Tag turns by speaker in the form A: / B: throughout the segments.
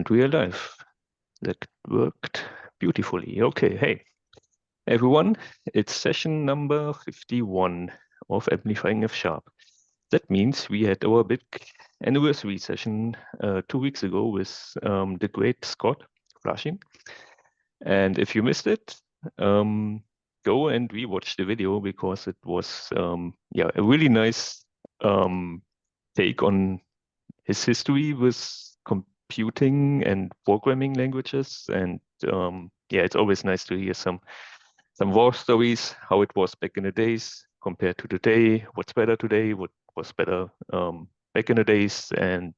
A: And we are live. That worked beautifully. Okay, hey, everyone, it's session number 51 of Amplifying F Sharp. That means we had our big anniversary session 2 weeks ago with the great Scott Flushing. And if you missed it, go and rewatch the video because it was a really nice take on his history with computing and programming languages. And it's always nice to hear some war stories, how it was back in the days compared to today, what's better today, what was better back in the days. And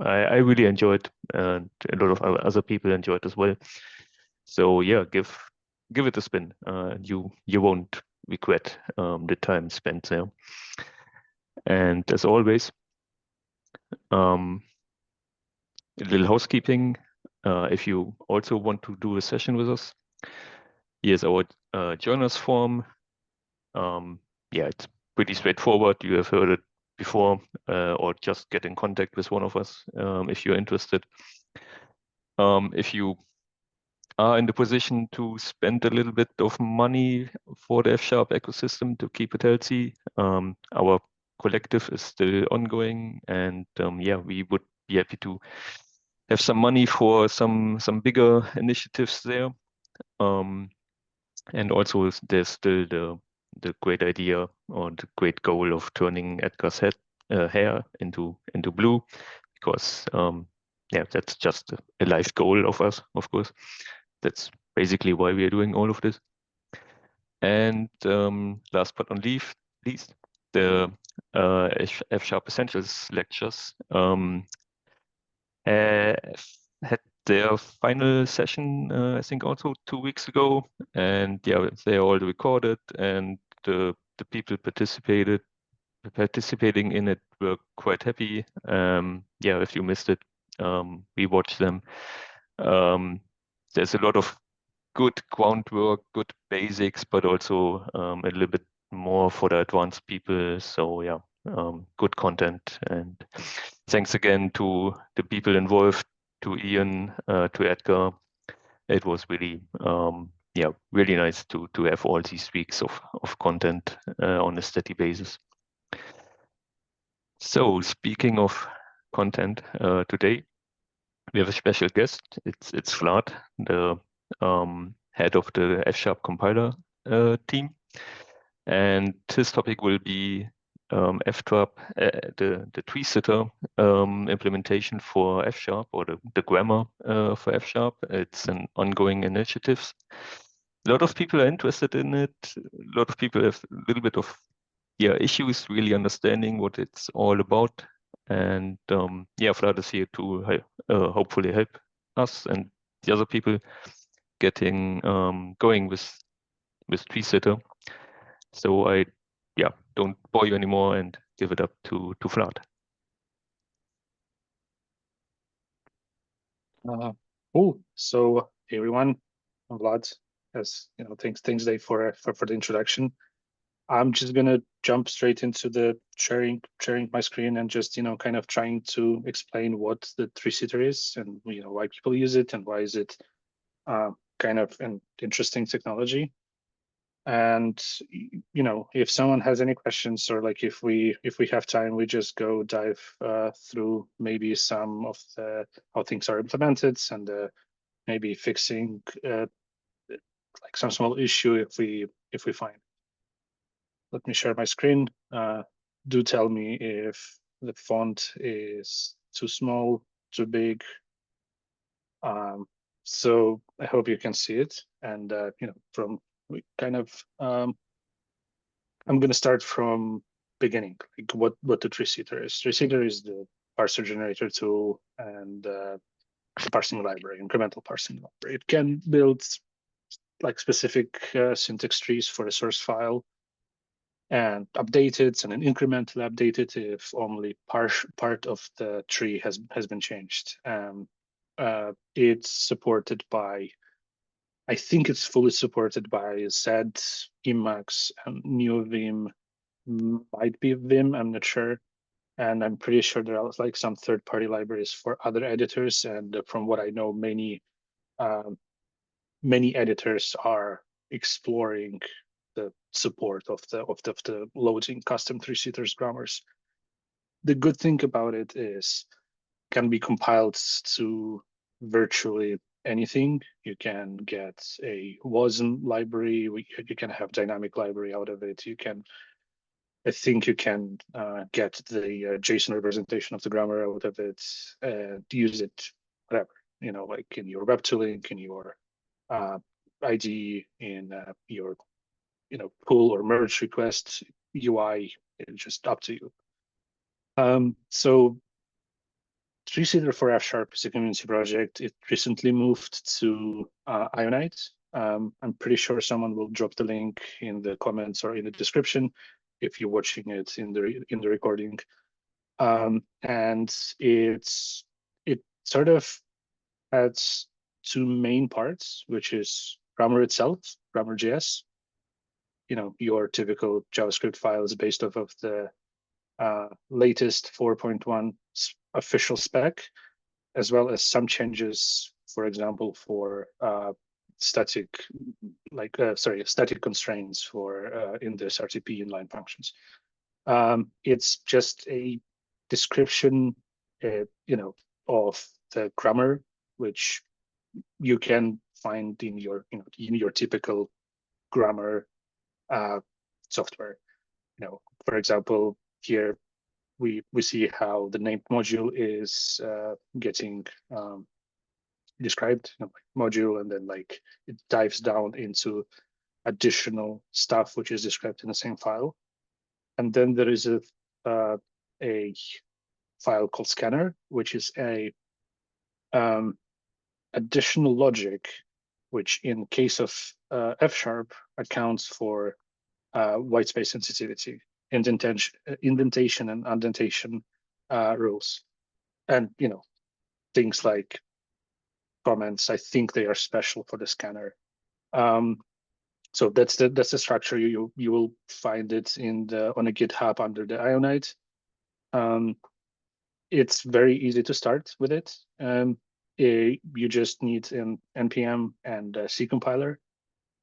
A: I really enjoyed, and a lot of other people enjoyed as well. So yeah, give it a spin. You won't regret the time spent there. And as always, a little housekeeping. If you also want to do a session with us, here's our join us form. It's pretty straightforward. You have heard it before, or just get in contact with one of us if you're interested. If you are in the position to spend a little bit of money for the F# ecosystem to keep it healthy, our collective is still ongoing, and we would be happy to have some money for some bigger initiatives there. And also there's still the great idea or the great goal of turning Edgar's hair into blue, because that's just a life goal of us, of course. That's basically why we are doing all of this. And last but not least, the F# Essentials lectures had their final session, I think also 2 weeks ago, and they all recorded, and the people participating in it were quite happy. If you missed it, we watched them. There's a lot of good groundwork, good basics, but also a little bit more for the advanced people. So good content. And thanks again to the people involved, to Ian, to Edgar. It was really really nice to have all these weeks of content on a steady basis. So speaking of content, today we have a special guest. It's Vlad, the head of the F# compiler team, and his topic will be FTRAP, the tree sitter implementation for F#, or the grammar for F#. It's an ongoing initiative. A lot of people are interested in it. A lot of people have a little bit of issues really understanding what it's all about. And Vlad is here to hopefully help us and the other people getting going with tree sitter. So I don't bore you anymore and give it up to Vlad.
B: Cool. So hey everyone, I'm Vlad. As you know, thanks Dave for the introduction. I'm just gonna jump straight into the sharing my screen and just kind of trying to explain what the tree sitter is, and why people use it, and why is it kind of an interesting technology. And if someone has any questions, or like if we have time, we just go dive through maybe some of the how things are implemented, and maybe fixing like some small issue if we find. Let me share my screen. Do tell me if the font is too small, too big. So I hope you can see it. And from kind of I'm going to start from beginning, like what the tree sitter is. Tree sitter is the parser generator tool and the parsing library, incremental parsing library. It can build like specific syntax trees for a source file and update it, and then incrementally update it if only part of the tree has been changed. It's supported by, I think it's fully supported by Zed, Emacs, and NeoVim, might be Vim, I'm not sure. And I'm pretty sure there are like some third-party libraries for other editors. And from what I know, many editors are exploring the support of the loading custom three-seaters grammars. The good thing about it is can be compiled to virtually anything. You can get a WASM library. You can have dynamic library out of it. I think you can get the JSON representation of the grammar out of it and use it, whatever, like in your web tooling, in your IDE, in your, pull or merge request UI. It's just up to you. So Three-Seater for F# is a community project. It recently moved to Ionite. I'm pretty sure someone will drop the link in the comments or in the description if you're watching it in the recording. And it sort of has two main parts, which is grammar itself, grammar.js. Your typical JavaScript files based off of the latest 4.1 official spec, as well as some changes, for example, for static constraints for in this RTP inline functions. It's just a description, of the grammar, which you can find in your, in your typical grammar software. For example, here we see how the named module is getting described, module, and then like it dives down into additional stuff which is described in the same file. And then there is a file called scanner, which is a additional logic, which in case of F# accounts for white space sensitivity, indentation and indentation rules, and things like comments. I think they are special for the scanner. So that's the structure. You will find it on a GitHub under the Ionite. It's very easy to start with it. You just need an npm and a C compiler.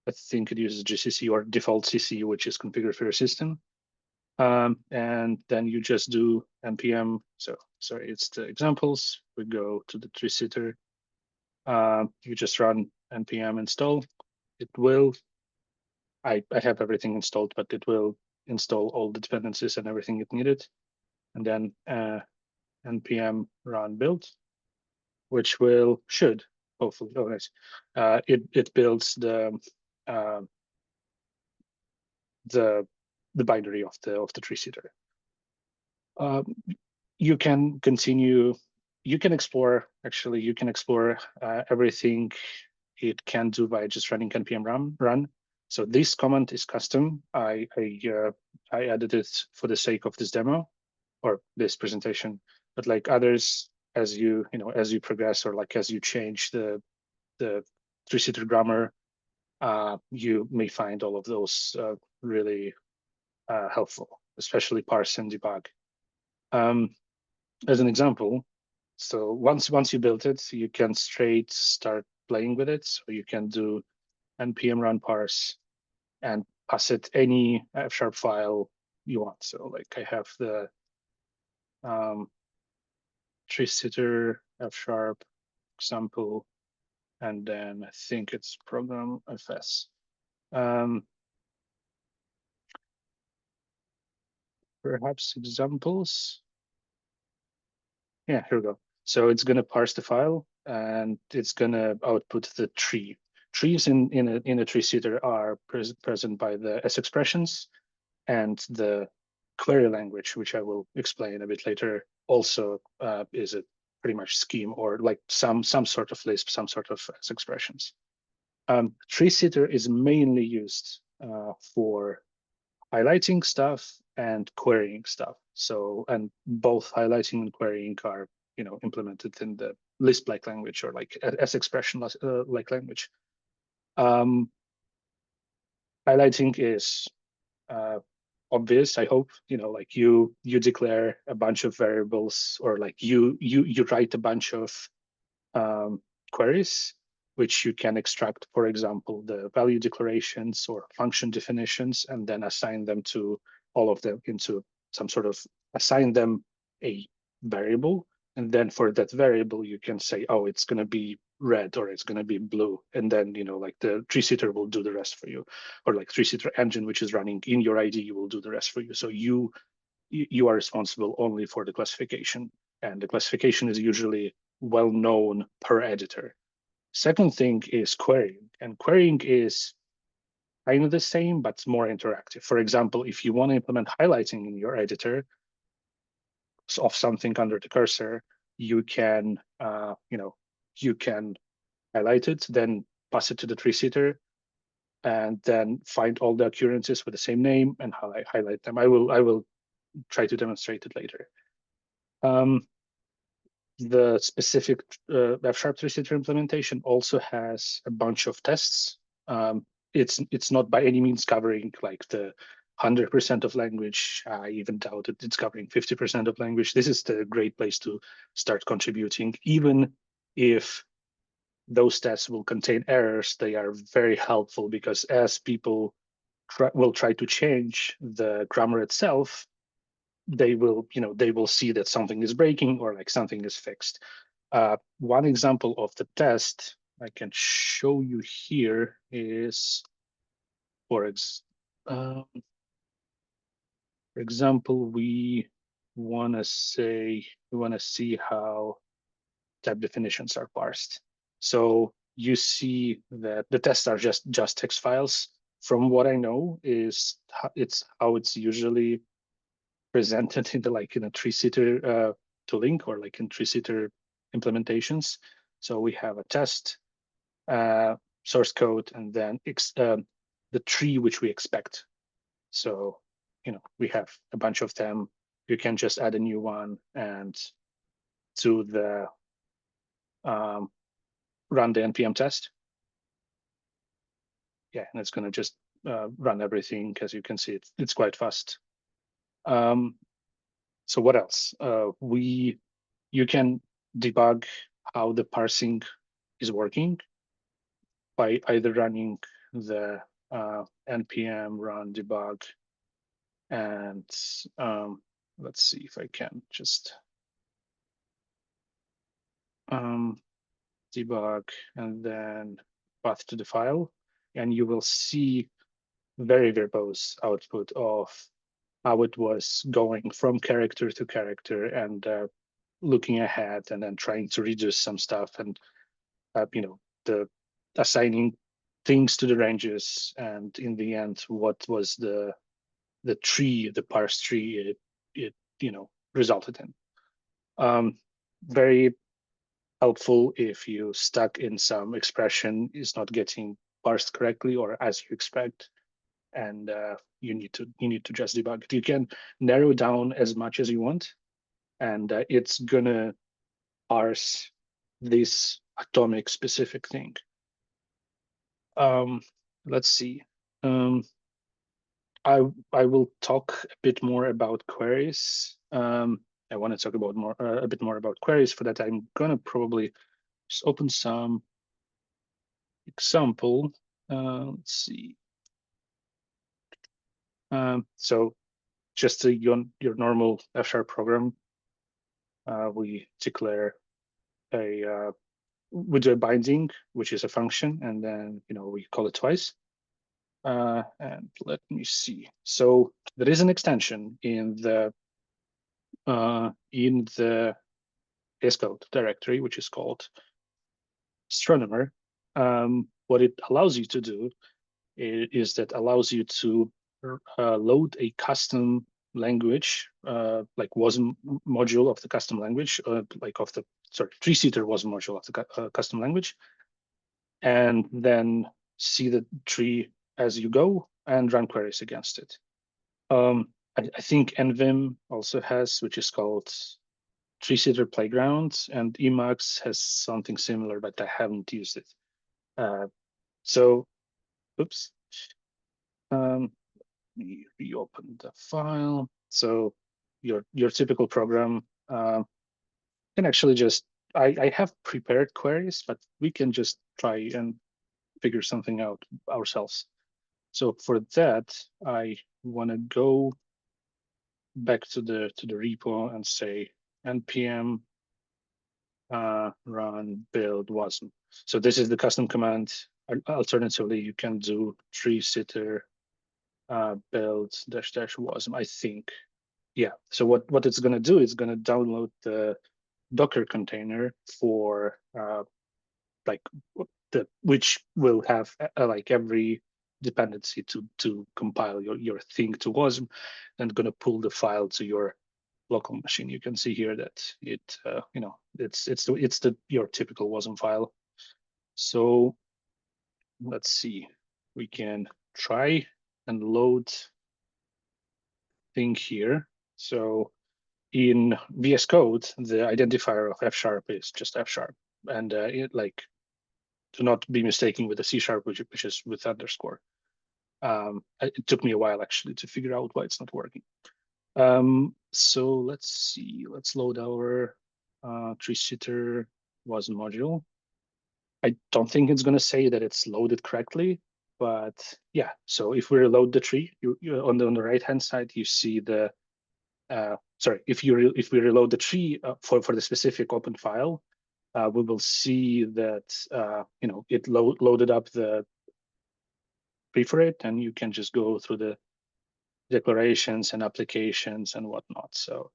B: I think it uses GCC or default CC, which is configured for your system. And then you just do npm. So sorry, it's the examples. We go to the Three-Seater. You just run npm install. It will. I have everything installed, but it will install all the dependencies and everything it needed. And then npm run build, which should hopefully. Oh, nice. It builds the binary of the Three-Seater. You can continue. You can explore. Actually, you can explore everything it can do by just running npm run. So this command is custom. I added it for the sake of this demo or this presentation. But like others, as you progress, or like as you change the Three-Seater grammar, you may find all of those really helpful, especially parse and debug. As an example, so once you build it, you can straight start playing with it. So you can do npm run parse and pass it any F# file you want. So like I have the Three-Seater F# example, and then I think it's program fs. Perhaps examples. Yeah, here we go. So it's going to parse the file, and it's going to output the tree. Trees in a Three-Seater are present by the S expressions, and the query language, which I will explain a bit later, also is a pretty much scheme, or like some sort of Lisp, some sort of S expressions. Three-Seater is mainly used for highlighting stuff and querying stuff. So, and both highlighting and querying are, implemented in the Lisp-like language, or like S expression like language. Highlighting is obvious, I hope. Like you declare a bunch of variables, or like you write a bunch of queries which you can extract, for example, the value declarations or function definitions, and then assign them to all of them into some sort of, assign them a variable. And then for that variable, you can say, oh, it's going to be red or it's going to be blue. And then, like the tree-sitter will do the rest for you, or like tree-sitter engine, which is running in your IDE, will do the rest for you. So you are responsible only for the classification. And the classification is usually well known per editor. Second thing is querying, and querying is kind of the same, but more interactive. For example, if you want to implement highlighting in your editor of something under the cursor, you can, you can highlight it, then pass it to the tree-sitter, and then find all the occurrences with the same name and highlight them. I will try to demonstrate it later. The specific F# tree-sitter implementation also has a bunch of tests. It's not by any means covering like the 100% of language. I even doubt it's covering 50% of language. This is the great place to start contributing. Even if those tests will contain errors, they are very helpful, because as people will try to change the grammar itself, they will see that something is breaking or like something is fixed. One example of the test I can show you here is, for example, we want to see how type definitions are parsed. So you see that the tests are just text files. From what I know, it's how it's usually presented in a tree-sitter tooling, or like in tree-sitter implementations. So we have a test, source code, and then the tree which we expect. So we have a bunch of them. You can just add a new one and do the run the npm test. Yeah, and it's going to just run everything. As you can see, it's quite fast. So what else? You can debug how the parsing is working by either running the npm run debug, and let's see if I can just debug and then path to the file, and you will see very verbose output of how it was going from character to character, and looking ahead and then trying to reduce some stuff, and the assigning things to the ranges, and in the end, what was the tree, the parse tree it resulted in. Very helpful if you stuck in some expression is not getting parsed correctly or as you expect, and you need to just debug it. You can narrow down as much as you want, and it's gonna parse this atomic specific thing. Let's see. I will talk a bit more about queries. I want to talk about a bit more about queries. For that, I'm gonna probably just open some example. Let's see. So just your normal F# program, we declare we do a binding, which is a function, and then we call it twice. And let me see. So there is an extension in the VS Code directory, which is called Astronomer. What it allows you to do is that allows you to load a custom language, like WASM module of the custom language, tree-sitter WASM module of the custom language, and then see the tree as you go and run queries against it. I think NVim also has, which is called tree-sitter Playground, and Emacs has something similar, but I haven't used it. So, oops. Let me reopen the file. So your typical program can actually just, I have prepared queries, but we can just try and figure something out ourselves. So for that, I want to go back to the repo and say npm run build wasm. So this is the custom command. Alternatively, you can do tree-sitter build -- wasm, I think. Yeah, so what it's going to do is going to download the Docker container for like which will have like every dependency to compile your thing to wasm, and going to pull the file to your local machine. You can see here that it it's your typical wasm file. So let's see, we can try and load thing here. So in VS Code, the identifier of F# is just F#, and do not be mistaken with the C#, which is with underscore. It took me a while actually to figure out why it's not working. So let's see, let's load our tree-sitter wasm module. I don't think it's going to say that it's loaded correctly, but yeah. So if we reload the tree, you on the right hand side, you see the sorry, if we reload the tree for the specific open file, we will see that it loaded up the tree for it, and you can just go through the declarations and applications and whatnot. So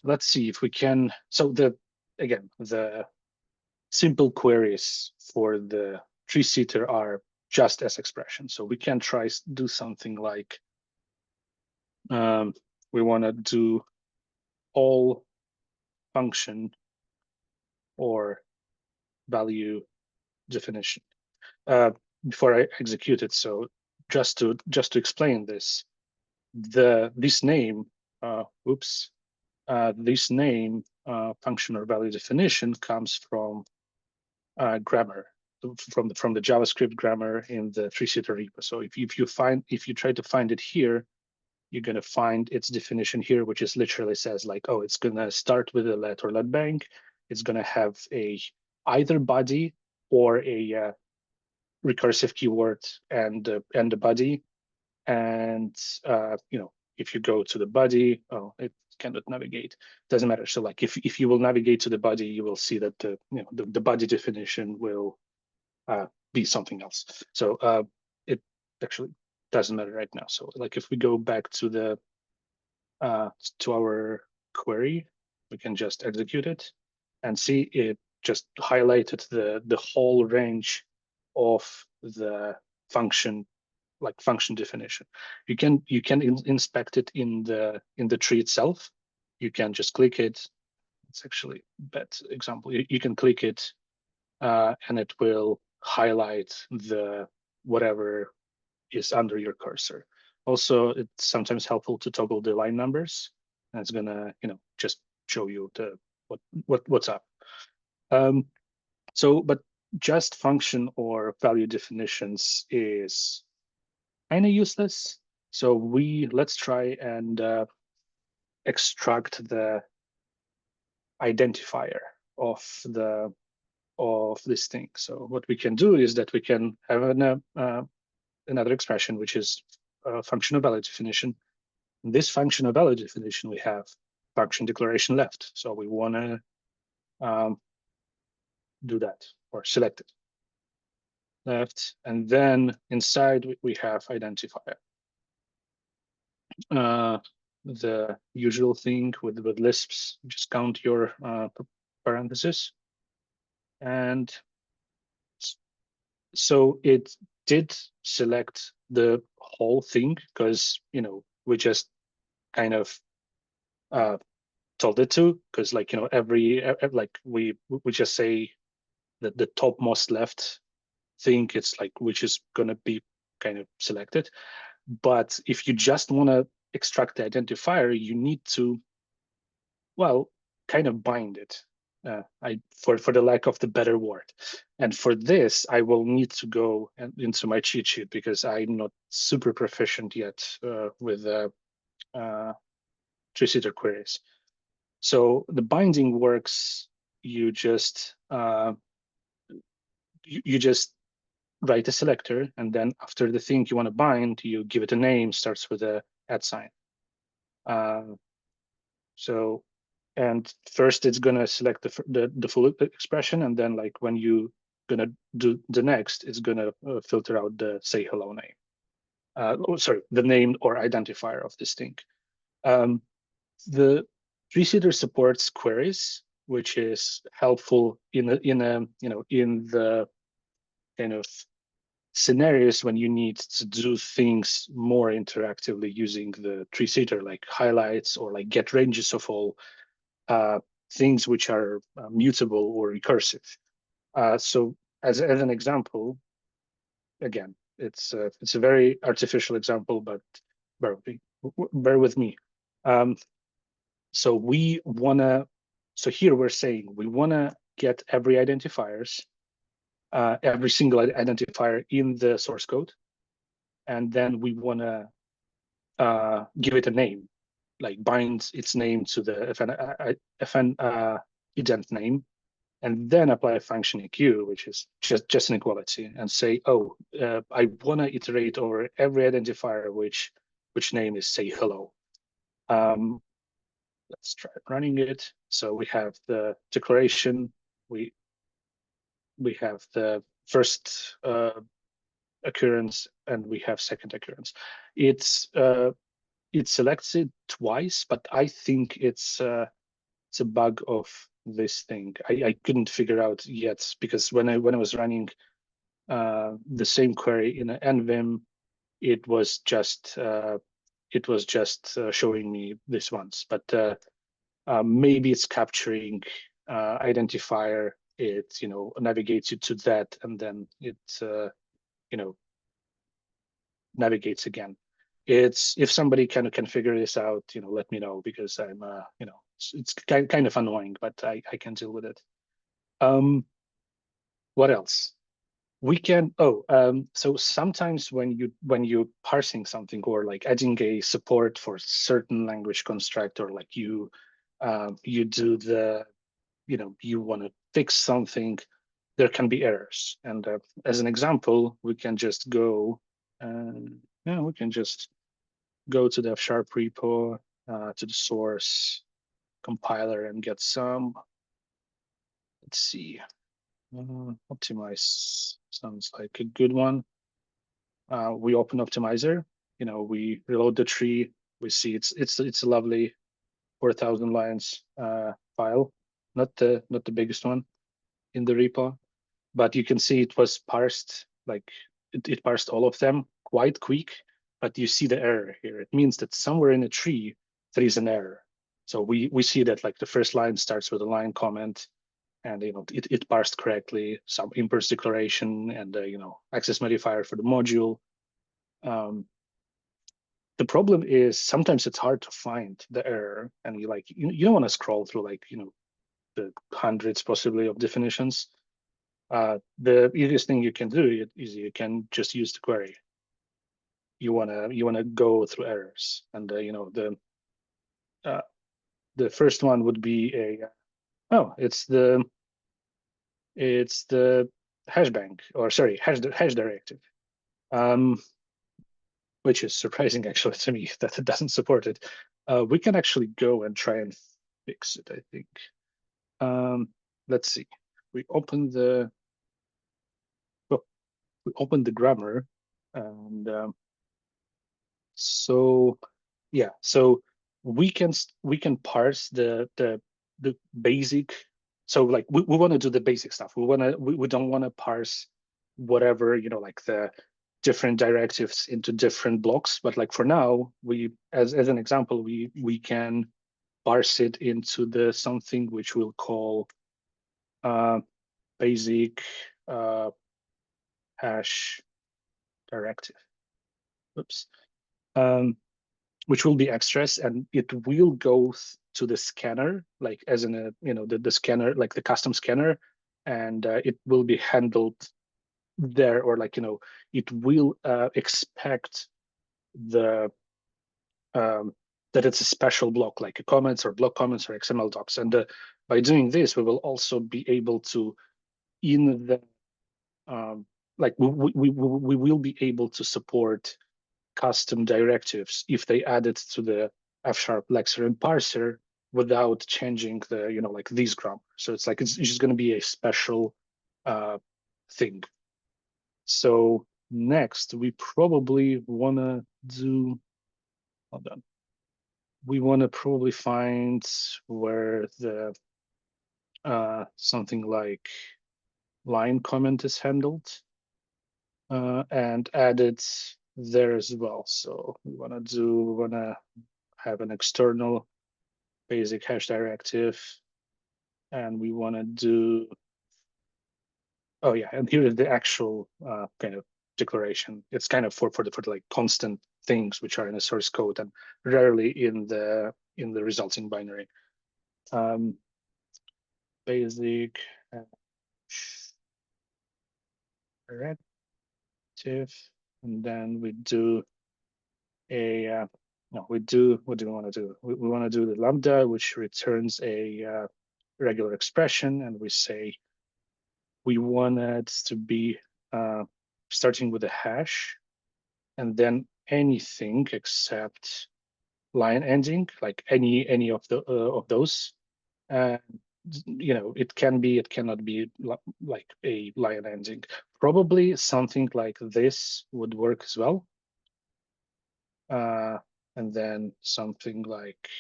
B: let's see if we can. So the simple queries for the tree-sitter are just as expressions. So we can try do something like we want to do all function or value definition before I execute it. So just to explain this, this name, this name function or value definition comes from grammar, from the JavaScript grammar in the tree-sitter repo. So if you try to find it here, you're going to find its definition here, which is literally says like, oh, it's going to start with a let or let bank. It's going to have a either body or a recursive keyword and the body. And if you go to the body, oh, it cannot navigate. Doesn't matter. So like if you will navigate to the body, you will see that the body definition will be something else. So it actually doesn't matter right now. So like if we go back to the to our query, we can just execute it and see it just highlighted the whole range of the function, like function definition. You can inspect it in the tree itself. You can just click it. It's actually a bad example. You can click it and it will highlight the whatever is under your cursor. Also, it's sometimes helpful to toggle the line numbers, and it's gonna just show you the what's up. But just function or value definitions is kind of useless. So let's try and extract the identifier of this thing. So what we can do is that we can have another expression, which is a function of value definition. In this function of value definition, we have function declaration left. So we want to do that or select it left, and then inside we have identifier. The usual thing with Lisps, just count your parentheses. And so it did select the whole thing because we just kind of told it to, because every we just say that the topmost left thing, it's like which is going to be kind of selected. But if you just want to extract the identifier, you need to kind of bind it. for the lack of the better word. And for this, I will need to go into my cheat sheet because I'm not super proficient yet with tree-seater queries. So the binding works. You just you just write a selector, and then after the thing you want to bind, you give it a name, starts with a @. So, and first it's gonna select the full expression, and then like when you gonna do the next, it's gonna filter out the say hello name. Sorry, the name or identifier of this thing. The tree-seater supports queries, which is helpful in the kind of scenarios when you need to do things more interactively using the tree-seater, like highlights or like get ranges of all things which are mutable or recursive. So as an example, again, it's a very artificial example, but bear with me. So we wanna, so here we're saying we wanna get every identifiers, every single identifier in the source code, and then we wanna give it a name, like bind its name to the FN ident name, and then apply a function EQ, which is just an equality, and say, oh, I want to iterate over every identifier which name is say hello. Let's try running it. So we have the declaration, we have the first occurrence, and we have second occurrence. It selects it twice, but I think it's a bug of this thing. I couldn't figure out yet because when I was running the same query in an NVim, it was just showing me this once. But maybe it's capturing identifier. It navigates you to that, and then it navigates again. It's if somebody can figure this out, let me know, because I'm it's kind of annoying, but I can deal with it. What else? We can so sometimes when you parsing something or like adding a support for certain language construct, or like you do the you want to fix something, there can be errors. And as an example, we can just go we can just go to the F# repo, to the source compiler, and get some. Let's see. Optimize sounds like a good one. We open Optimizer. We reload the tree. We see it's a lovely 4,000 lines file, not the biggest one in the repo, but you can see it was parsed, like it parsed all of them quite quick. But you see the error here. It means that somewhere in a tree there is an error. So we see that like the first line starts with a line comment, and it parsed correctly, some impers declaration, and access modifier for the module. The problem is sometimes it's hard to find the error, and you don't want to scroll through the hundreds possibly of definitions. The easiest thing you can do is you can just use the query. You wanna go through errors, and the first one would be it's the hash bank, or sorry, hash directive, which is surprising actually to me that it doesn't support it. We can actually go and try and fix it, I think. Let's see. We open the grammar, and so yeah, so we can parse the basic. So like we want to do the basic stuff. We don't want to parse whatever like the different directives into different blocks. But like for now, we as an example, we can parse it into the something which we'll call basic hash directive. Oops. Which will be extras, and it will go to the scanner, like as in a, the scanner, like the custom scanner, and it will be handled there, or like, it will expect the that it's a special block, like a comments or block comments or XML docs. And by doing this, we will also be able to, in the like we will be able to support custom directives if they add it to the F# lexer and parser without changing the, like this grammar. So it's like it's just going to be a special thing. So next, we probably want to do, hold on. We want to probably find where the something like line comment is handled and add it there as well. So we want to have an external basic hash directive, and we want to do, oh yeah, and here is the actual kind of declaration. It's kind of for the like constant things which are in the source code and rarely in the resulting binary. Basic directive, and then we do a no, we do, what do we want to do? We want to do the lambda, which returns a regular expression, and we say we want it to be starting with a hash, and then anything except line ending, like any of those. It can be, it cannot be like a line ending. Probably something like this would work as well. And then something like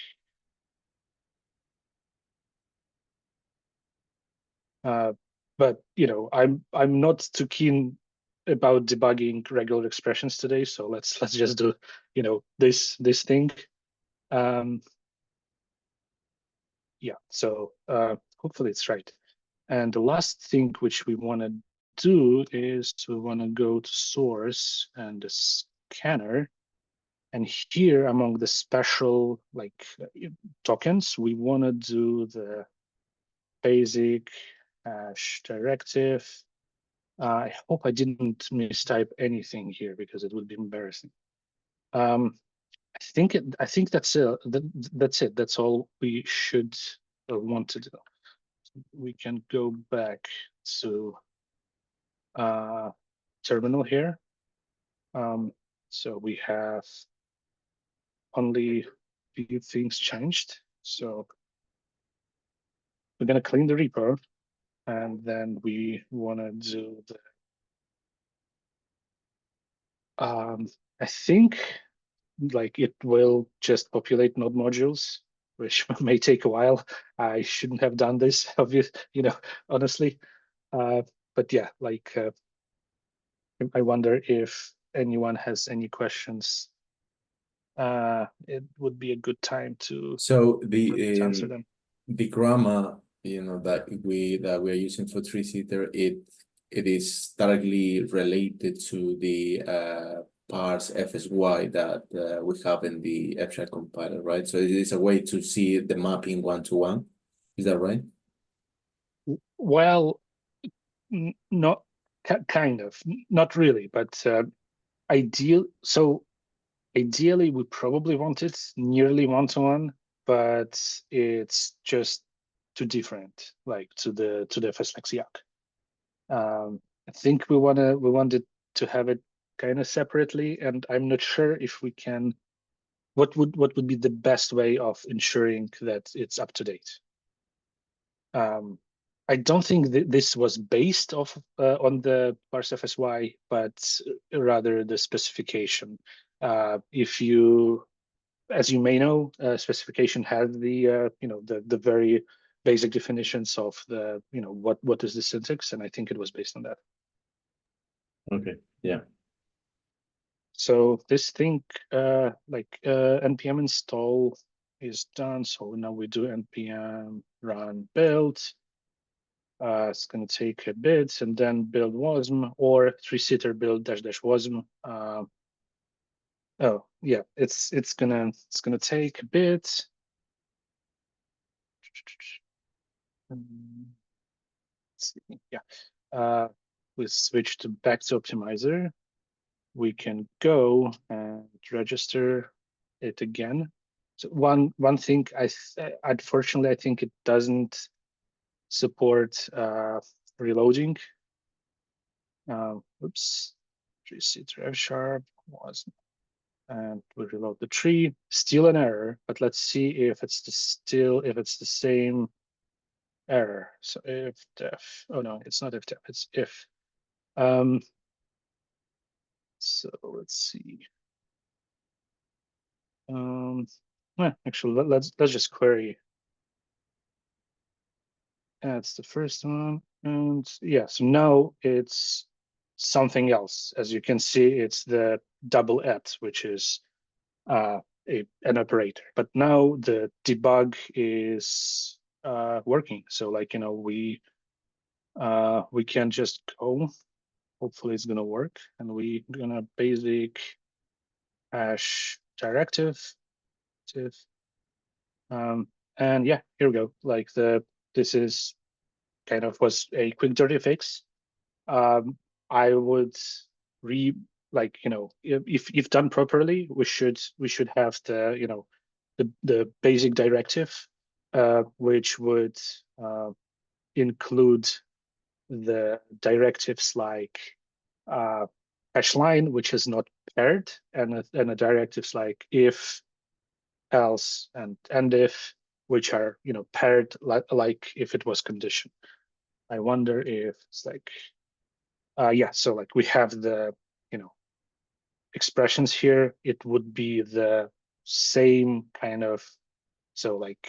B: but I'm not too keen about debugging regular expressions today, so let's just do this thing. Yeah, so hopefully it's right. And the last thing which we want to do is we want to go to source and the scanner, and here among the special like tokens, we want to do the basic hash directive. I hope I didn't mistype anything here because it would be embarrassing. I think that's it. That's it. That's all we should want to do. We can go back to terminal here. So we have only few things changed. So we're gonna clean the repo, and then we want to do the. I think like it will just populate node modules, which may take a while. I shouldn't have done this, honestly. But yeah, like I wonder if anyone has any questions. It would be a good time to answer them.
C: The grammar, that we are using for tree-setter, it is directly related to the parse FSY that we have in the F# compiler, right? So it is a way to see the mapping one-to-one. Is that right?
B: Well, not kind of, not really, but ideally we probably want it nearly one-to-one, but it's just too different, like to the FSLexYAC. I think we wanted to have it kind of separately, and I'm not sure if we can. What would be the best way of ensuring that it's up to date? I don't think this was based on the parse FSY, but rather the specification. If you, as you may know, specification had the the very basic definitions of the what is the syntax, and I think it was based on that.
C: Okay. Yeah.
B: So this thing npm install is done. So now we do npm run build. It's going to take a bit, and then build wasm or tree-setter build -- wasm. Oh yeah, it's gonna take a bit. Let's see. Yeah. We switch to back to optimizer. We can go and register it again. So one thing unfortunately I think it doesn't support reloading. Oops, 3C3 F# was, and we reload the tree. Still an error, but let's see if it's the same error. So if def, oh no, it's not if def, it's if. So let's see. Actually, let's just query. That's the first one, and yeah, so now it's something else. As you can see, it's the double @ which is an operator. But now the debug is working. So like, you know, we can just go. Hopefully it's gonna work, and we're gonna basic hash directive. And yeah, here we go. Like this is kind of was a quick dirty fix. I would like, you know, if done properly, we should have the, you know, the basic directive, which would include the directives like hash line, which is not paired, and a directives like if, else, and if, which are, you know, paired like if it was condition. I wonder if it's like, yeah, so like we have the, you know, expressions here. It would be the same kind of, so like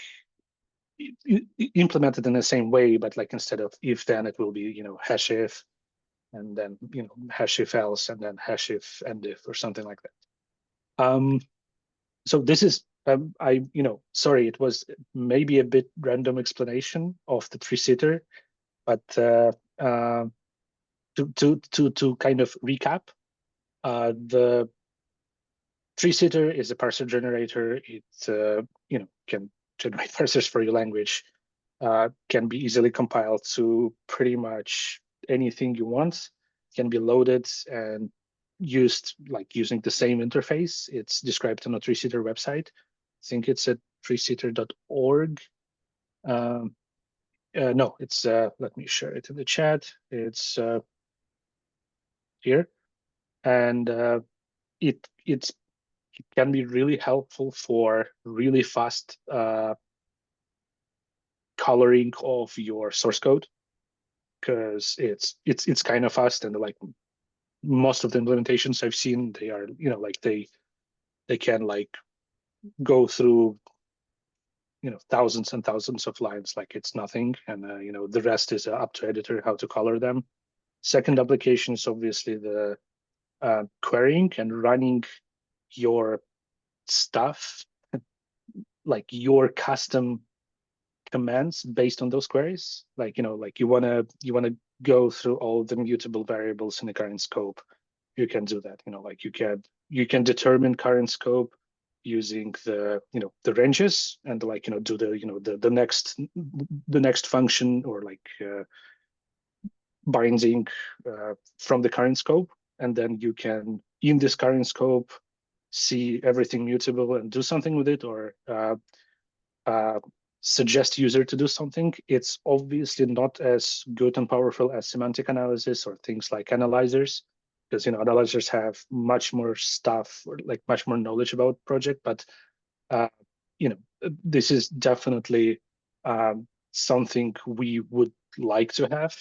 B: implemented in the same way, but like instead of if, then it will be, you know, hash if, and then, you know, hash if else, and then hash if and if, or something like that. So this is, you know, sorry, it was maybe a bit random explanation of the three-seater, but to kind of recap, the three-seater is a parser generator. It you know, can generate parsers for your language, can be easily compiled to pretty much anything you want, can be loaded and used like using the same interface. It's described on a three-seater website. I think it's at threeseater.org. No, it's let me share it in the chat. It's here, and it can be really helpful for really fast coloring of your source code, because it's kind of fast, and like most of the implementations I've seen, they are, you know, like they can like go through, you know, thousands and thousands of lines like it's nothing, and you know, the rest is up to editor how to color them. Second application is obviously the querying and running your stuff, like your custom commands based on those queries. Like, you know, like you wanna go through all the mutable variables in the current scope. You can do that. You know, like you can determine current scope using the, you know, the ranges, and like, you know, do the, you know, the next function, or like binding from the current scope, and then you can in this current scope see everything mutable and do something with it, or suggest user to do something. It's obviously not as good and powerful as semantic analysis or things like analyzers, because, you know, analyzers have much more stuff, or like much more knowledge about project. But you know, this is definitely something we would like to have,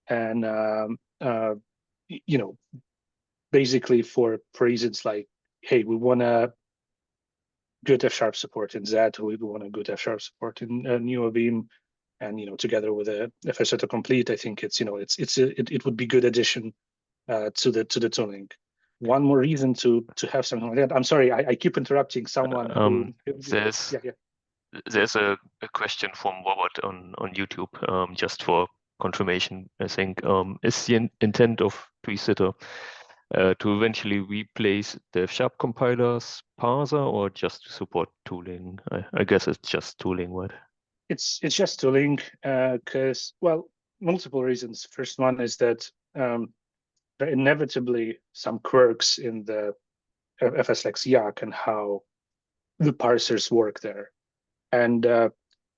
B: and you know, basically for reasons like, hey, we want to good F# support in Z, we want a good F# support in NeoVim, and, you know, together with a FS autocomplete, I think it's, you know, it would be good addition to the tooling. One more reason to have something like that. I'm sorry, I keep interrupting someone.
A: There's
B: yeah.
A: There's a question from Robert on YouTube, just for confirmation. I think is the intent of three-seater to eventually replace the F# compiler's parser, or just to support tooling? I guess it's just tooling, right?
B: It's just tooling, because well, multiple reasons. First one is that there are inevitably some quirks in the FSLX YAC and how the parsers work there, and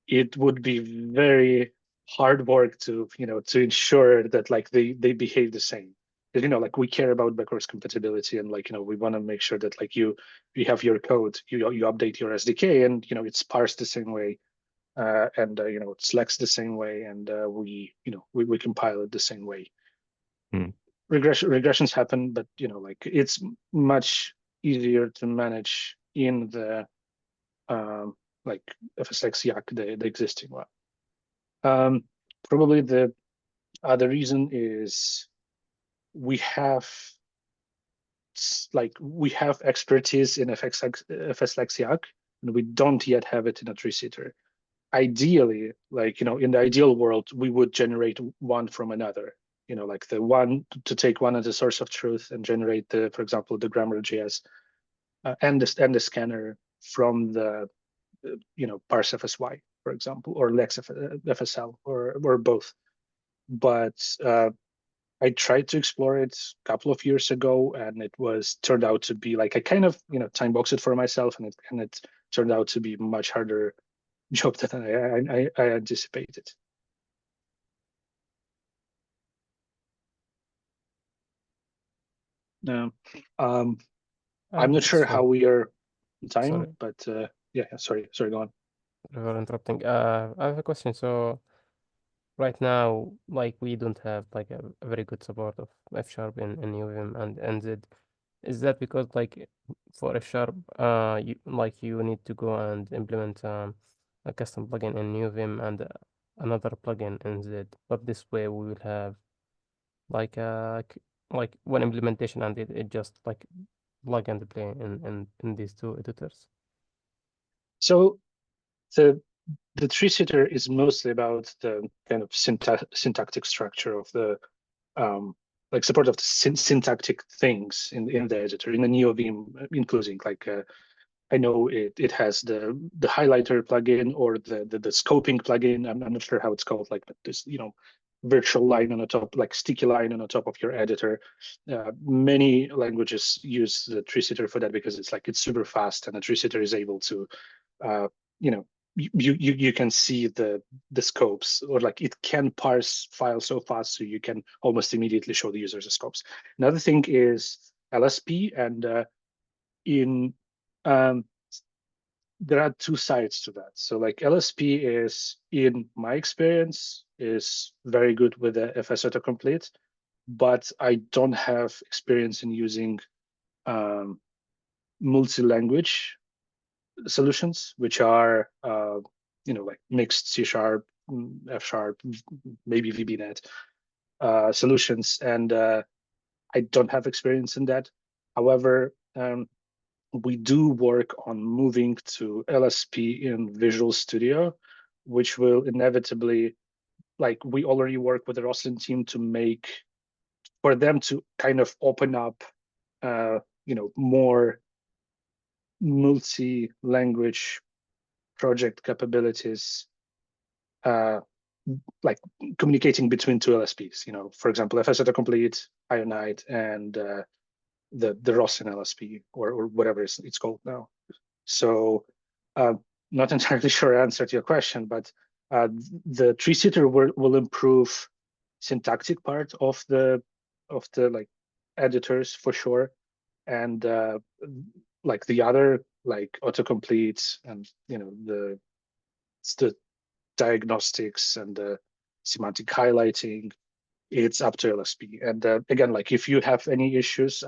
B: it would be very hard work to to ensure that like they behave the same. Because like we care about backwards compatibility, and like we want to make sure that like you have your code, you update your SDK, and it's parsed the same way, and it selects the same way, and we compile it the same way. Regressions happen, but like it's much easier to manage in the like FSLX YAC, the existing one. Probably the other reason is we have expertise in FSLX YAC, and we don't yet have it in a tree-seater. Ideally, like in the ideal world, we would generate one from another. Like the one to take one as a source of truth and generate for example, the grammar.js and the scanner from the parse FSY, for example, or Lex FSL, or both. But I tried to explore it a couple of years ago, and it turned out to be like I kind of time boxed it for myself, and it turned out to be a much harder job than I anticipated. I'm not sure how we are in time,
D: Sorry.
B: but yeah, sorry, go on.
D: For interrupting. I have a question. So right now, like we don't have like a very good support of F# in UVM and NZ. Is that because like for F#, you need to go and implement a custom plugin in UVM and another plugin in Z, but this way we will have like one implementation, and it just like plug and play in these two editors.
B: So the tree-seater is mostly about the kind of syntactic structure of the like support of the syntactic things in the editor, in the NeoVim, including like I know it has the highlighter plugin or the scoping plugin. I'm not sure how it's called, like, but this virtual line on the top, like sticky line on the top of your editor. Many languages use the tree-seater for that because it's super fast, and the tree-seater is able to you can see the scopes, or like it can parse files so fast so you can almost immediately show the users the scopes. Another thing is LSP, and there are two sides to that. So like LSP is, in my experience, is very good with the FS autocomplete, but I don't have experience in using multi-language solutions, which are like mixed C#, F#, maybe VBNet solutions, and I don't have experience in that. However, we do work on moving to LSP in Visual Studio, which will inevitably, like we already work with the Roslyn team for them to kind of open up more multi-language project capabilities, like communicating between two LSPs. For example, FS Autocomplete, Ionide, and the Roslyn LSP, or whatever it's called now. So not entirely sure I answered your question, but the tree-seater will improve syntactic part of the like editors for sure, and like the other, like autocomplete and the diagnostics and the semantic highlighting, it's up to LSP. And again, like if you have any issues,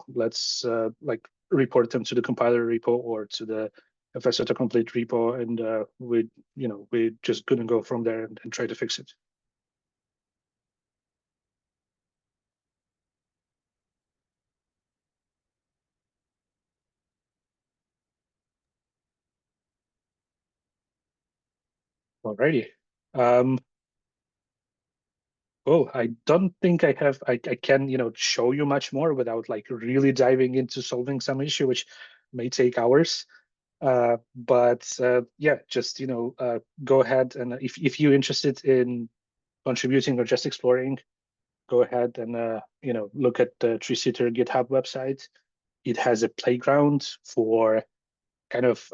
B: let's like report them to the compiler repo or to the FS autocomplete repo, and we're just gonna go from there and try to fix it. Alrighty. Well, I don't think I can show you much more without like really diving into solving some issue, which may take hours. But yeah, just go ahead, and if you're interested in contributing or just exploring, go ahead and look at the TreeSitter GitHub website. It has a playground for kind of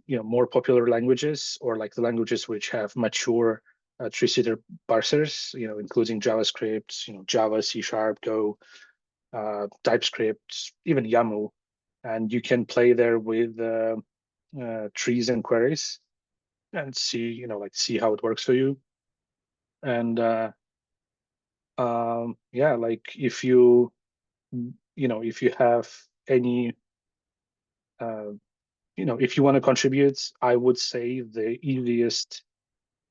B: more popular languages, or like the languages which have mature TreeSitter parsers, including JavaScript, Java, C#, Go, TypeScript, even YAML, and you can play there with trees and queries and see see how it works for you. And yeah, like if you have any if you want to contribute, I would say the easiest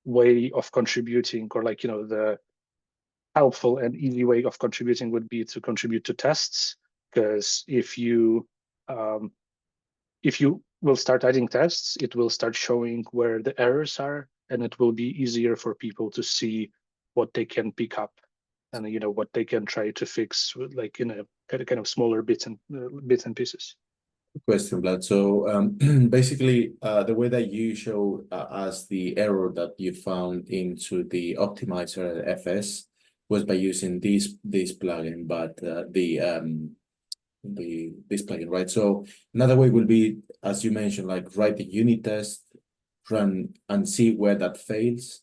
B: way of contributing, or the helpful and easy way of contributing, would be to contribute to tests. Because if you will start adding tests, it will start showing where the errors are, and it will be easier for people to see what they can pick up, and what they can try to fix, like in a kind of smaller bits and pieces.
C: Question, Vlad. So basically, the way that you show us the error that you found into the optimizer FS was by using this plugin, but this plugin, right? So another way will be, as you mentioned, like write the unit test, run and see where that fails,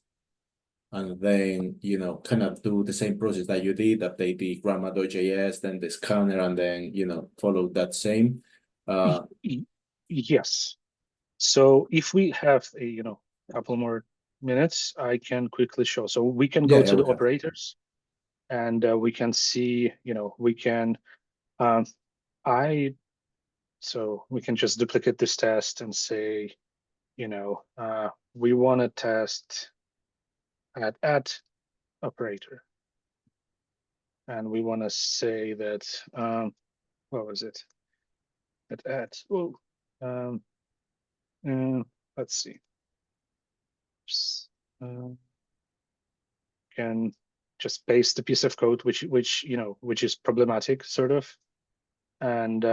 C: and then kind of do the same process that you did, update the grammar.js, then the scanner, and then follow that same.
B: Yes. So if we have a couple more minutes, I can quickly show. So we can go to the operators, and we can see, we can so we can just duplicate this test and say, we want to test add operator, and we want to say that what was it? Add. Oh, let's see. Can just paste the piece of code which is problematic, sort of, and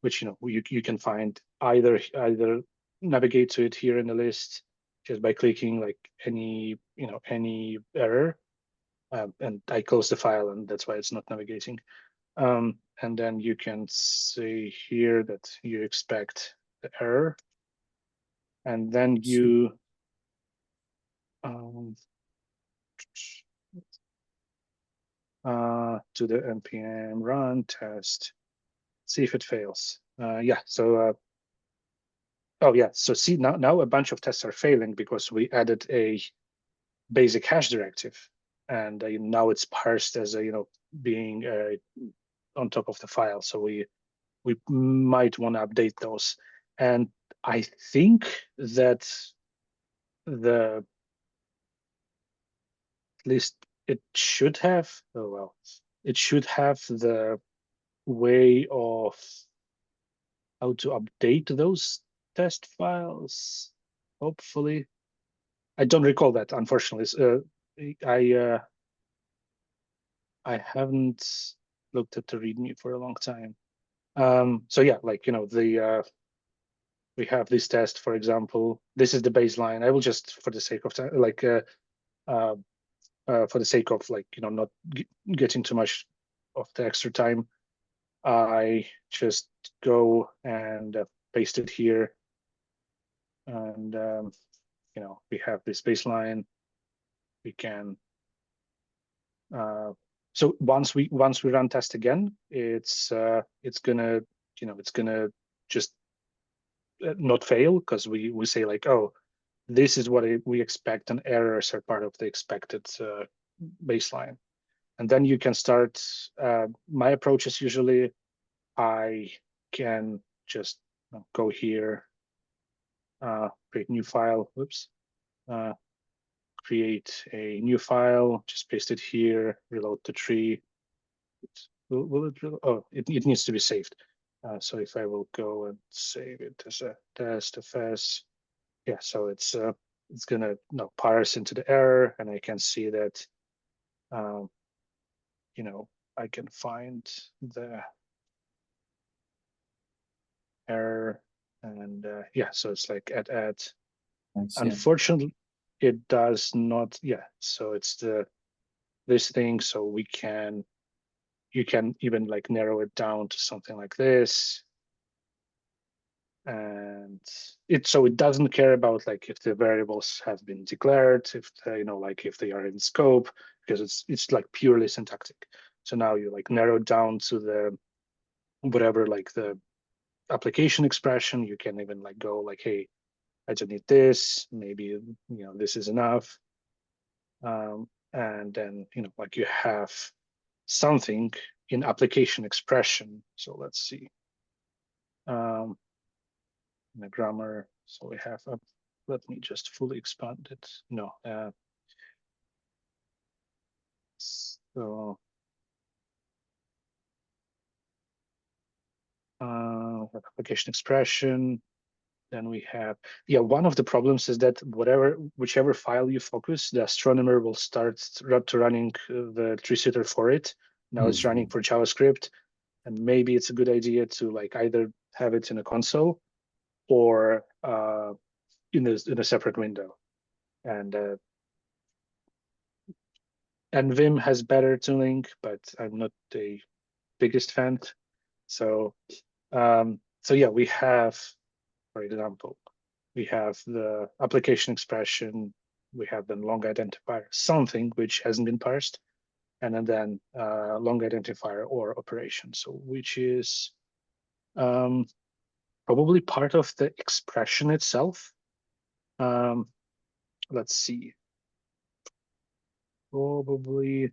B: which you can find either navigate to it here in the list just by clicking like any error, and I close the file, and that's why it's not navigating. And then you can say here that you expect the error, and then you to the npm run test, see if it fails. Yeah, so oh yeah, so see, now a bunch of tests are failing because we added a basic hash directive, and now it's parsed as a being on top of the file. So we might want to update those, and I think that at least it should have, it should have the way of how to update those test files, hopefully. I don't recall that, unfortunately. I haven't looked at the README for a long time. So yeah, like we have this test, for example. This is the baseline. I will just, for the sake of time, like for the sake of not getting too much of the extra time, I just go and paste it here, and we have this baseline. We can so once we run test again, it's gonna just not fail, because we say like, oh, this is what we expect, and errors are part of the expected baseline. And then you can start. My approach is usually I can just go here, create new file. Whoops. Create a new file, just paste it here, reload the tree. Will it reload? Oh, it needs to be saved. So if I will go and save it as a test fs, yeah, so it's gonna parse into the error, and I can see that I can find the error And yeah, so it's like add.
C: I see.
B: Unfortunately, it does not. Yeah, so it's this thing. So you can even like narrow it down to something like this. And it doesn't care about like if the variables have been declared, if they, like if they are in scope, because it's like purely syntactic. So now you like narrow down to the whatever, like the application expression. You can even like go like, hey, I just need this, maybe this is enough. And then like you have something in application expression. So let's see. In the grammar, so we have a, let me just fully expand it. No, so application expression. Then we have, yeah, one of the problems is that whichever file you focus, the astronomer will start to running the tree-sitter for it. Now it's running for JavaScript, and maybe it's a good idea to like either have it in a console or in a separate window. And Vim has better tooling, but I'm not the biggest fan. So yeah, we have, for example, we have the application expression, we have the long identifier, something which hasn't been parsed, and then long identifier or operation. So which is probably part of the expression itself. Let's see. Probably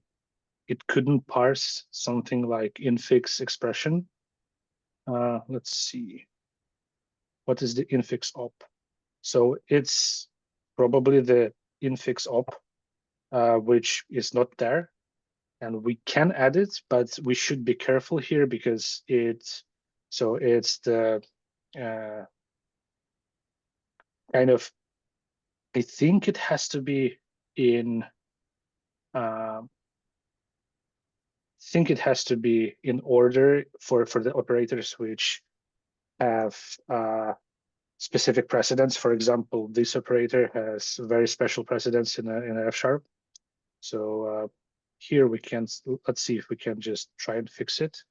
B: it couldn't parse something like infix expression. Let's see. What is the infix op? So it's probably the infix op, which is not there. And we can add it, but we should be careful here because it's the kind of, I think it has to be in, order for the operators which have specific precedence. For example, this operator has very special precedence in a F#. So here we can, let's see if we can just try and fix it.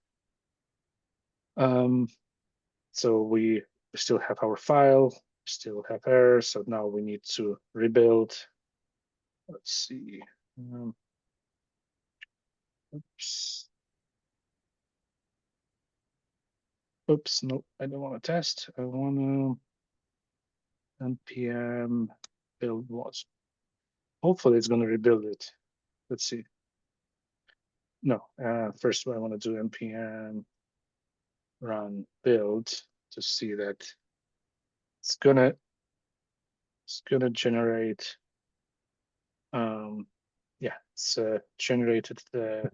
B: So we still have our file, still have error. So now we need to rebuild. Let's see. Oops. Oops, no, I don't want to test. I want to npm build was. Hopefully it's going to rebuild it. Let's see. No, first I want to do npm run build to see that it's gonna generate. Yeah, it's generated the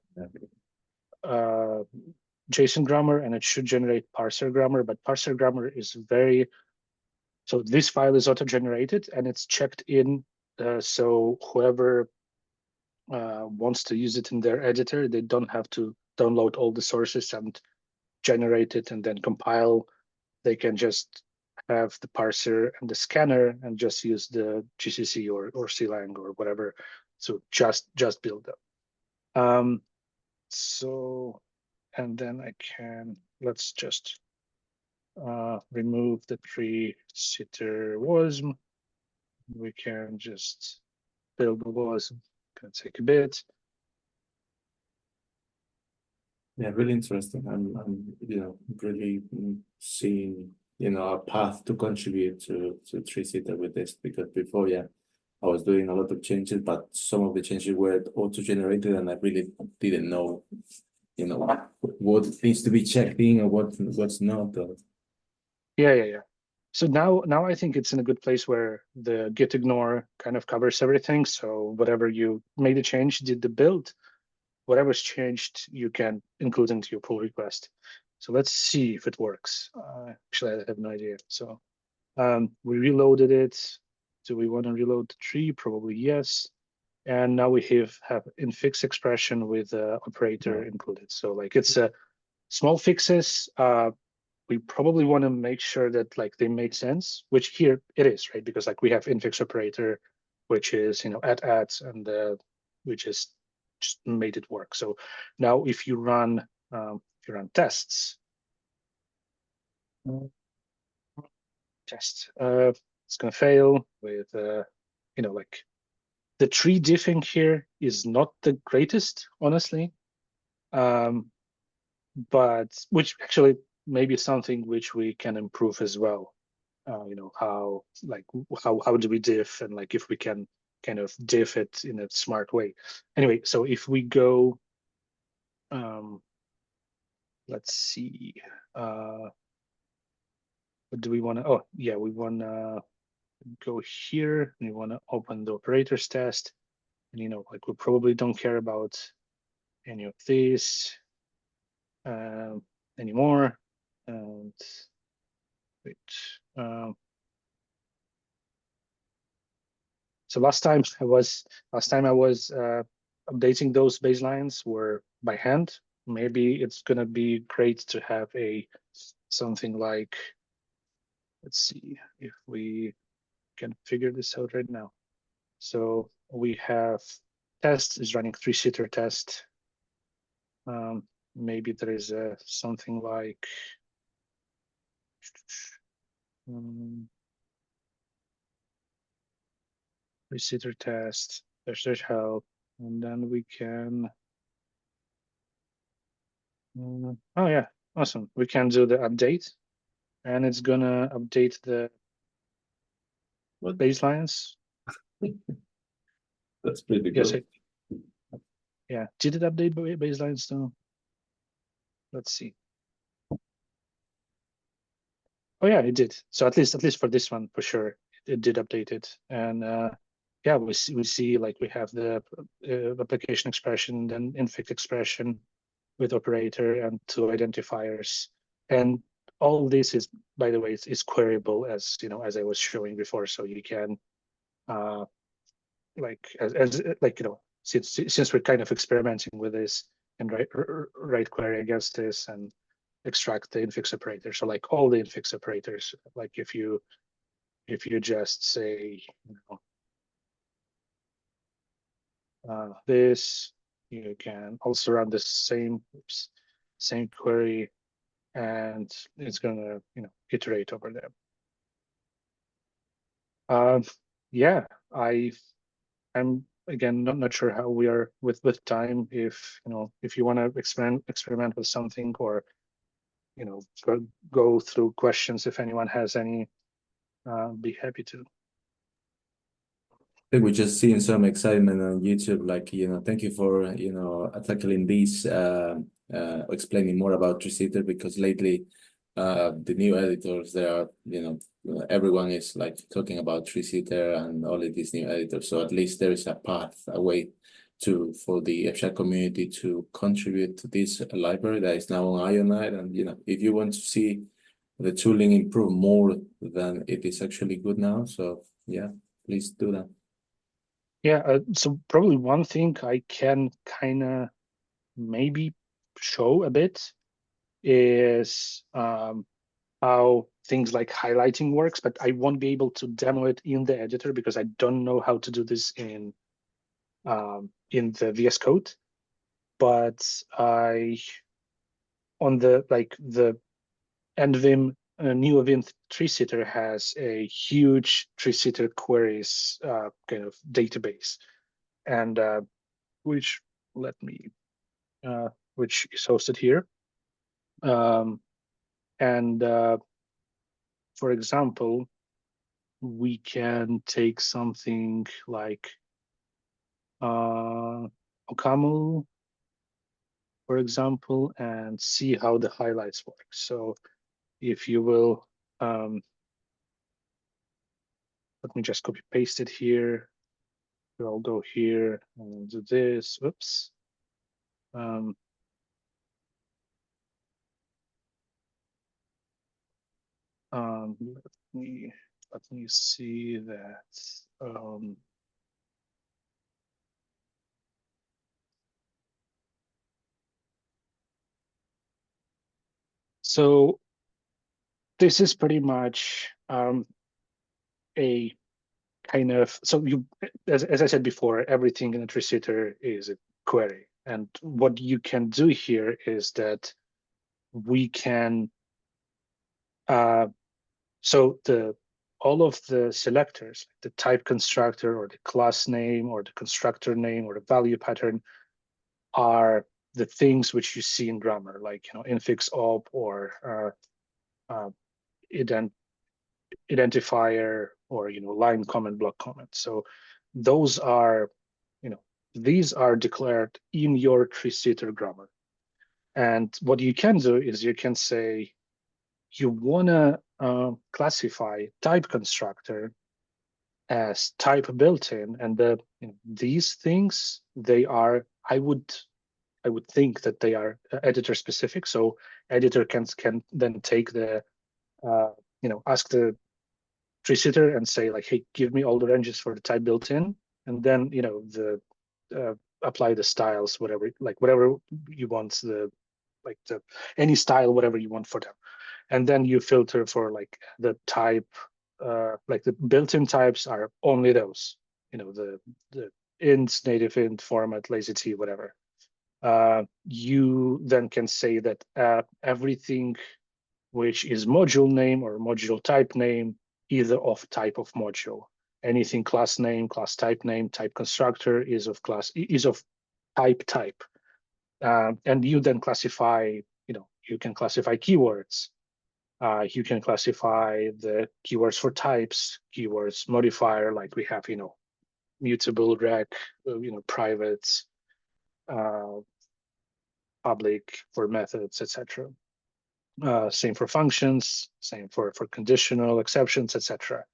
B: JSON grammar, and it should generate parser grammar, but parser grammar is very, so this file is auto-generated and it's checked in. So whoever wants to use it in their editor, they don't have to download all the sources and generate it and then compile. They can just have the parser and the scanner and just use the GCC or CLang or whatever. So just build them. So, and then I can, let's just remove the tree-sitter wasm. We can just build the wasm. Gonna take a bit.
C: Yeah, really interesting. I'm really seeing a path to contribute to tree-sitter with this, because before, yeah, I was doing a lot of changes, but some of the changes were auto-generated, and I really didn't know, what needs to be checked in or what's not.
B: Yeah. So now I think it's in a good place where the git ignore kind of covers everything. So whatever you made a change, did the build, whatever's changed, you can include into your pull request. So let's see if it works. Actually, I have no idea. So we reloaded it. Do we want to reload the tree? Probably yes. And now we have infix expression with operator included. So like it's small fixes. we probably want to make sure that like they make sense, which here it is, right? Because like we have infix operator, which is, you know, at, and we just made it work. So now if you run tests, it's gonna fail with you know, like the tree diffing here is not the greatest, honestly. But which actually may be something which we can improve as well. You know, how do we diff, and like if we can kind of diff it in a smart way. Anyway, so if we go, let's see, what do we want to? Oh, yeah, we want to go here, and we want to open the operators test, and you know, like we probably don't care about any of this anymore. And wait, so last time I was updating those baselines were by hand. Maybe it's gonna be great to have a something like, let's see if we can figure this out right now. So we have test is running 3-seater test. Maybe there is something like 3-seater test, there's help, and then we can, oh yeah, awesome. We can do the update, and it's gonna update the baselines.
C: That's pretty
B: Yes,
C: good.
B: yeah, did it update baselines though? Let's see. Oh yeah, it did. So at least for this one, for sure, it did update it. And yeah, we see like we have the application expression, then infix expression with operator and 2 identifiers. And all this is, by the way, is queryable, as you know, as I was showing before. So you can like as like, you know, since we're kind of experimenting with this, and write query against this and extract the infix operator. So like all the infix operators, like if you just say, you know, this, you can also run the same query, and it's gonna, you know, iterate over them. Yeah, I'm again not sure how we are with time. If you know, if you want to experiment with something, or you know, go through questions if anyone has any, be happy to.
C: I think we're just seeing some excitement on YouTube. Like, you know, thank you for, you know, tackling this, explaining more about 3-seater, because lately, the new editors, there are, you know, everyone is like talking about 3-seater and all of these new editors. So at least there is a path, a way for the F# community to contribute to this library that is now on Ionide. And, you know, if you want to see the tooling improve more than it is actually good now, so yeah, please do that.
B: Yeah, so probably one thing I can kind of maybe show a bit is how things like highlighting works, but I won't be able to demo it in the editor because I don't know how to do this in the VS Code. But on the NVim NeoVim 3-seater has a huge 3-seater queries kind of database, and which which is hosted here. And for example, we can take something like OCaml, for example, and see how the highlights work. So if you will, let me just copy paste it here. I'll go here and do this. Oops. Let me see that. So this is pretty much a kind of, so you, as I said before, everything in a tree sitter is a query. And what you can do here is that we can, so all of the selectors, the type constructor or the class name or the constructor name or the value pattern, are the things which you see in grammar, like infix op or identifier or line comment, block comment. So those are, these are declared in your tree sitter grammar. And what you can do is you can say you wanna classify type constructor as type built-in, and these things, they are, I would think that they are editor specific. So editor can then take the ask the tree sitter and say like, hey, give me all the ranges for the type built-in, and then apply the styles, whatever you want, any style, whatever you want for them. And then you filter for like the type, like the built-in types are only those, the int, native int, format, lazy T, whatever. You then can say that everything which is module name or module type name, either of type of module. Anything class name, class type name, type constructor is of type. And you then classify, you can classify keywords. You can classify the keywords for types, keywords modifier, like we have, mutable, rec, private, public for methods, etc. Same for functions, same for conditional exceptions, etc.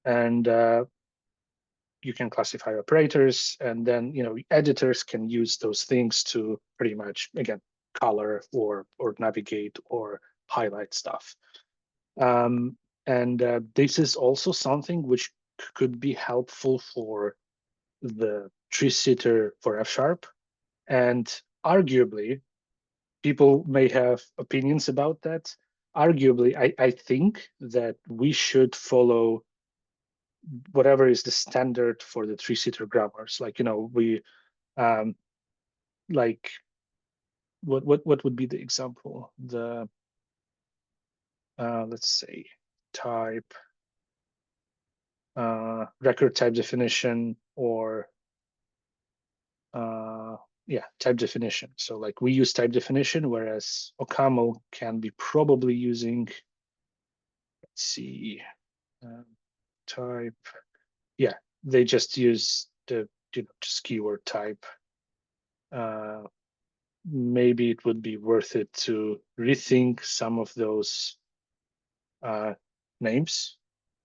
B: And you can classify operators, and then editors can use those things to pretty much, again, color or navigate or highlight stuff. And this is also something which could be helpful for the tree sitter for F#. And arguably, people may have opinions about that. Arguably, I think that we should follow whatever is the standard for the tree sitter grammars. Like, we like what would be the example? The let's say type, record type definition, or type definition. So like we use type definition, whereas OCaml can be probably using, let's see, type. Yeah, they just use the just keyword type. Maybe it would be worth it to rethink some of those names.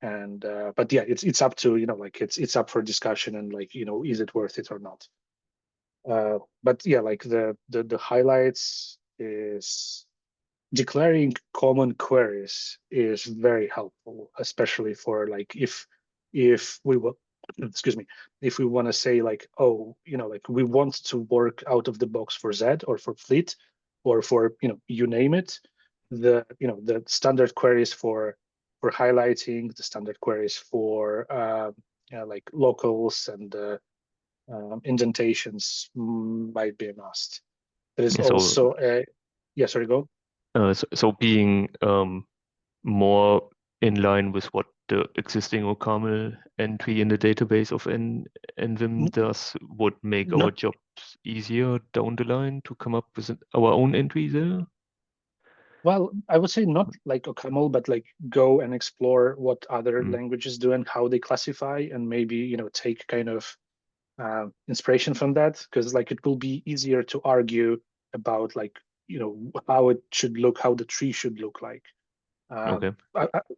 B: And but yeah, it's up to like it's up for discussion, and like is it worth it or not. But yeah, like the highlights is declaring common queries is very helpful, especially for like if we will, excuse me, if we want to say like, oh, like we want to work out of the box for Z or for Fleet or for you name it, the the standard queries for highlighting, the standard queries for like locals and indentations might be a must. There is also a, yeah, sorry, go.
A: So being more in line with what the existing OCaml entry in the database of NVim does would make our jobs easier down the line to come up with our own entry there?
B: Well, I would say not like OCaml, but like go and explore what other languages do and how they classify, and maybe take kind of inspiration from that, because like it will be easier to argue about like how it should look, how the tree should look like.
A: Okay.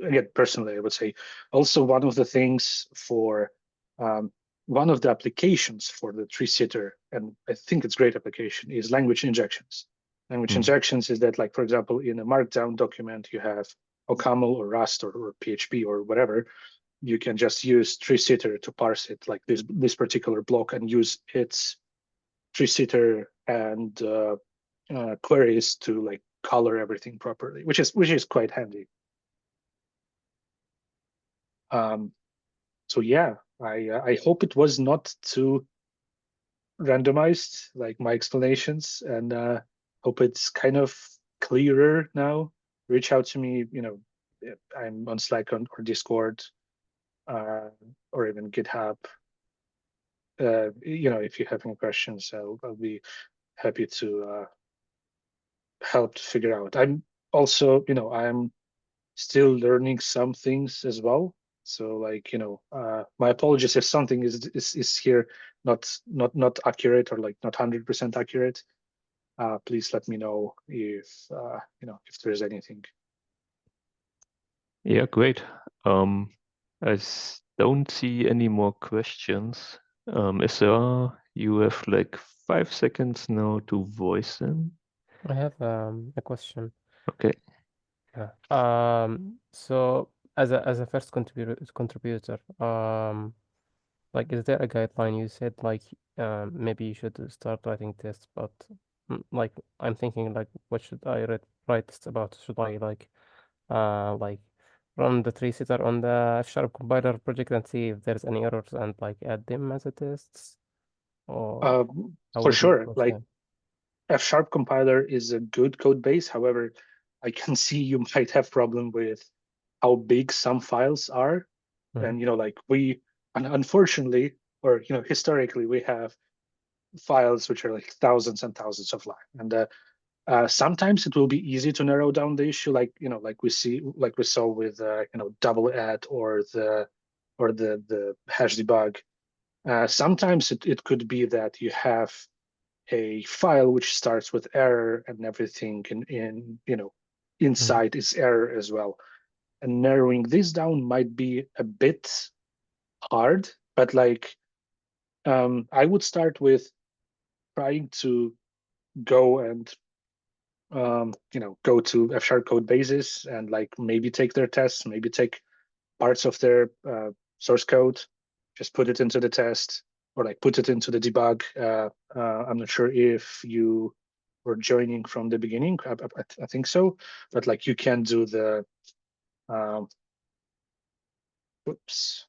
B: Again, personally, I would say also one of the things for one of the applications for the tree sitter, and I think it's a great application, is language injections. Language injections is that, like, for example, in a markdown document, you have OCaml or Rust or PHP or whatever. You can just use tree sitter to parse it, like this particular block, and use its tree sitter and queries to like color everything properly, which is quite handy. So yeah, I hope it was not too randomized, like my explanations, and hope it's kind of clearer now. Reach out to me, I'm on Slack or Discord, or even GitHub. If you have any questions, I'll be happy to help to figure out. I'm also, I'm still learning some things as well. So like, my apologies if something is here not accurate or like not 100% accurate. Please let me know if there's anything.
A: Yeah, great. I don't see any more questions. Is there? You have like 5 seconds now to voice them.
D: I have a question.
A: Okay.
D: Yeah. So as a first contributor, like, is there a guideline? You said like maybe you should start writing tests, but like I'm thinking like what should I write tests about? Should I like run the tree sitter on the F# compiler project and see if there's any errors and like add them as a tests, or how
B: For
D: would you
B: sure,
D: approach
B: like
D: that?
B: F# compiler is a good code base. However, I can see you might have problem with how big some files are.
D: Mhm.
B: And like unfortunately, or historically, we have files which are like thousands and thousands of lines. And sometimes it will be easy to narrow down the issue, like we saw with double add or the hash debug. Sometimes it could be that you have a file which starts with error and everything inside is error as well. And narrowing this down might be a bit hard, but like I would start with trying to go and go to F# code bases and like maybe take their tests, maybe take parts of their source code, just put it into the test or like put it into the debug. I'm not sure if you were joining from the beginning. I think so, but like you can do the oops.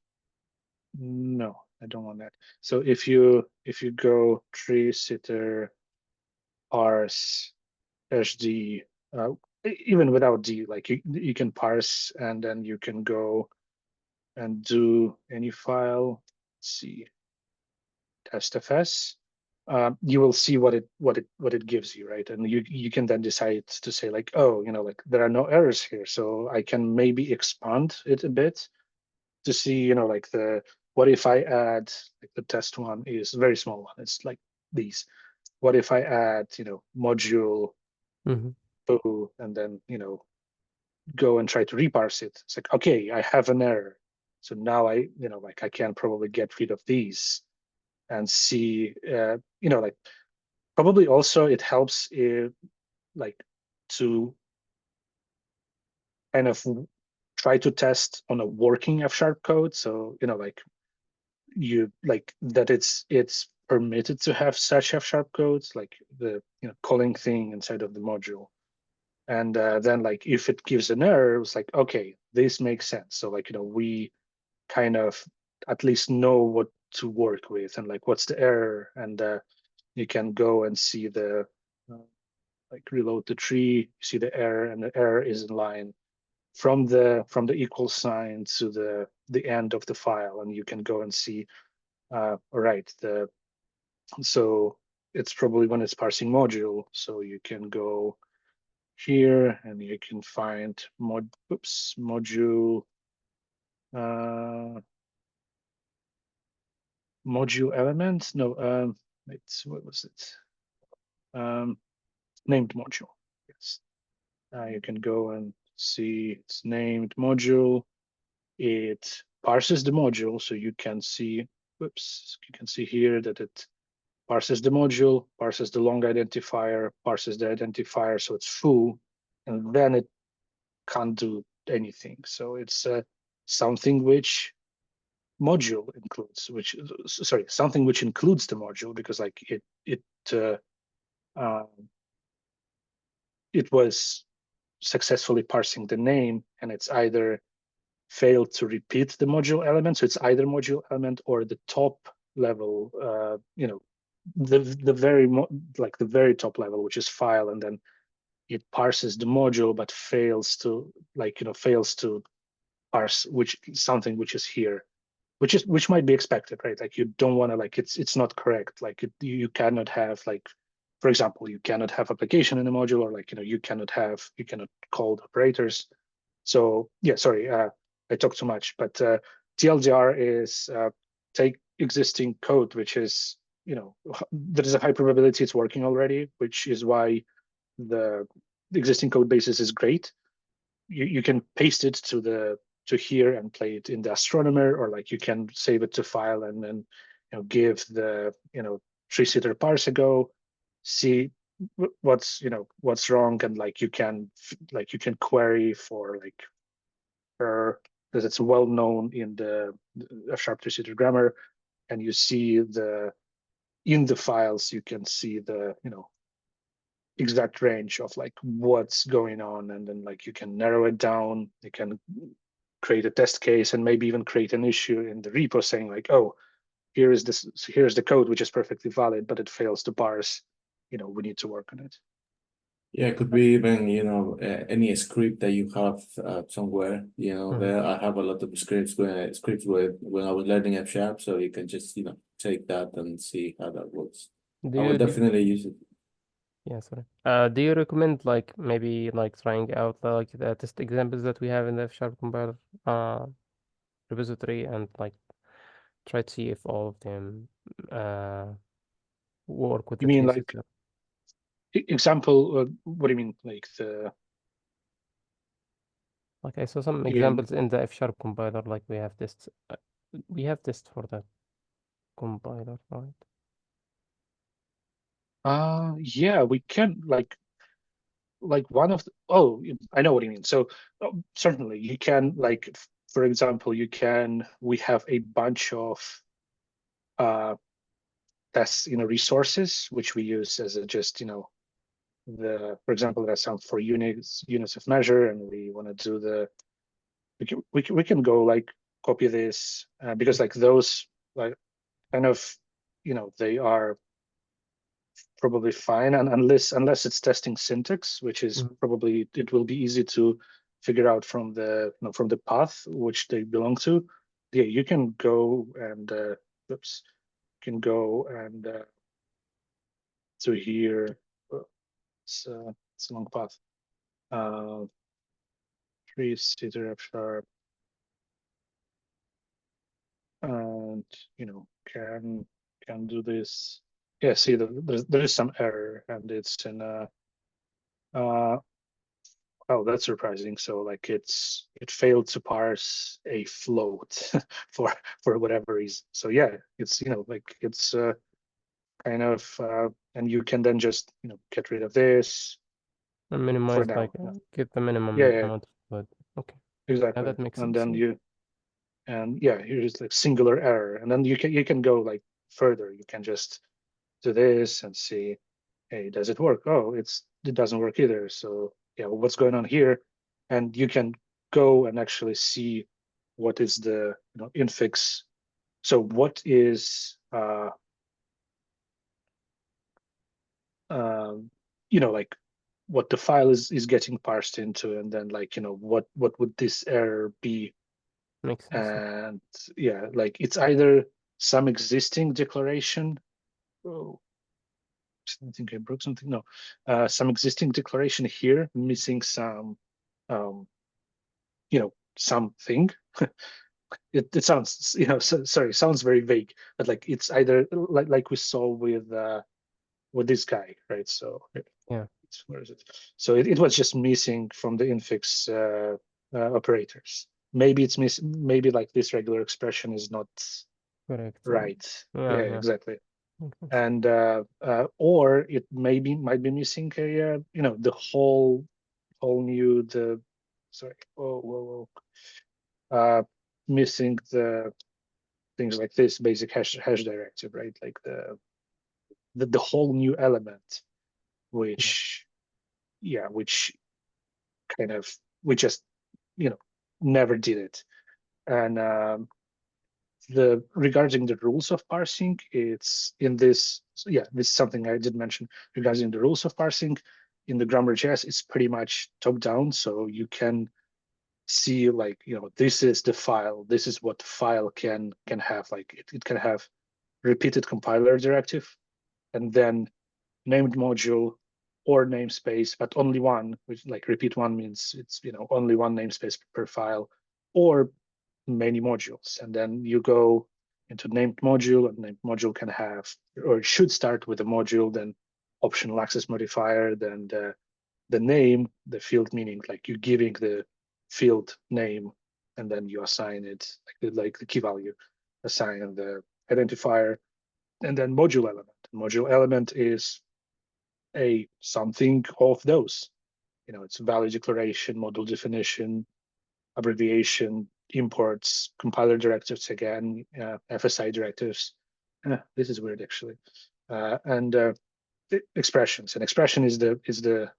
B: No, I don't want that. So if you go tree sitter parse hd, even without d, like you can parse and then you can go and do any file. Let's see, testfs. You will see what it gives you, right? And you can then decide to say like, oh, like there are no errors here, so I can maybe expand it a bit to see, like what if I add, like the test one is a very small one. It's like these. What if I add, module foo, and then, go and try to reparse it? It's like, okay, I have an error. So now like I can probably get rid of these and see, like probably also it helps if like to kind of try to test on a working F# code. So, like you like that it's permitted to have such F# codes, like the calling thing inside of the module. And then like if it gives an error, it's like, okay, this makes sense. So like, we kind of at least know what to work with and like what's the error. And you can go and see the like reload the tree, see the error, and the error is in line from the equal sign to the end of the file, and you can go and see, all right, so it's probably when it's parsing module. So you can go here and you can find module module element. No, what was it? Named module. Yes. You can go and see it's named module. It parses the module, so you can see. Whoops! You can see here that it parses the module, parses the long identifier, parses the identifier, so it's full, and then it can't do anything. So it's something which module includes, something which includes the module, because like it was successfully parsing the name, and it's either failed to repeat the module element. So it's either module element or the top level, the very top level, which is file, and then it parses the module but fails to parse something which is here, which might be expected, right? Like you don't want to, like, it's not correct. Like you cannot have, like, for example, you cannot have application in a module, or like, you cannot call the operators. So yeah, sorry, I talked too much, but TLDR is take existing code, which is, there is a high probability it's working already, which is why the existing code basis is great. You can paste it to here and play it in the astronomer, or like you can save it to file and then give the tree-sitter parse a go, see what's wrong, and like you can query for like because it's well known in the F# tree-sitter grammar, and you see in the files you can see the exact range of like what's going on, and then like you can narrow it down. You can create a test case and maybe even create an issue in the repo saying like, oh, here's the code which is perfectly valid, but it fails to parse. We need to work on it.
C: Yeah, it could be even, any script that you have somewhere, there. I have a lot of scripts when I was learning F#, so you can just, take that and see how that works. I would definitely use it.
D: Yeah, sorry. Do you recommend like maybe like trying out like the test examples that we have in the F# compiler repository, and like try to see if all of them work with
B: You
D: the
B: mean
D: tree
B: like
D: sitter?
B: example? What do you mean? Like
D: Like I saw some examples in the F# compiler, like we have tests for that compiler, right?
B: Yeah, we can like one of I know what you mean. So certainly you can, like, for example, we have a bunch of tests, resources which we use as a just, for example, there's some for units of measure, and we want to do we can go like copy this because like those like kind of, they are probably fine, and unless it's testing syntax, which is probably, it will be easy to figure out from the path which they belong to. Yeah, you can go and to here. It's a long path. Tree-sitter F#, and can do this. Yeah, see, there is some error, and it's in oh, that's surprising. So like it failed to parse a float for whatever reason. So yeah, it's like it's kind of and you can then just get rid of this
D: And
B: for
D: minimize,
B: now.
D: like get the minimum
B: Yeah,
D: amount of code. Okay.
B: exactly.
D: Yeah, that makes
B: And
D: sense.
B: then yeah, here's like singular error, and then you can go like further. You can just do this and see, hey, does it work? Oh, it doesn't work either. So yeah, what's going on here? And you can go and actually see what is the infix. So what is like what the file is getting parsed into, and then like what would this error be?
D: Makes sense.
B: And yeah, like it's either some existing declaration. Oh, I think I broke something. No, some existing declaration here missing some something. It sounds, sorry, sounds very vague, but like it's either like we saw with this guy, right? So
D: Yeah.
B: where is it? So it was just missing from the infix operators. Maybe it's missing. Maybe like this regular expression is not
D: Correct.
B: right.
D: Yeah, yeah.
B: Exactly.
D: Makes sense.
B: And or it might be missing the whole new sorry, missing the things like this basic hash directive, right? Like the whole new element, which which kind of we just never did it. And regarding the rules of parsing, it's in this. Yeah, this is something I did mention regarding the rules of parsing. In the Grammar.js, it's pretty much top down, so you can see like, this is the file. This is what the file can have. Like it can have repeated compiler directive, and then named module or namespace, but only one, which like repeat one means it's only one namespace per file, or many modules. And then you go into named module, and named module can have, or it should start with a module, then optional access modifier, then the name, the field meaning like you giving the field name, and then you assign it like the key value, assign the identifier, and then module element. Module element is a something of those. It's value declaration, module definition, abbreviation, imports, compiler directives again, FSI directives. This is weird actually, and expressions. And expression is the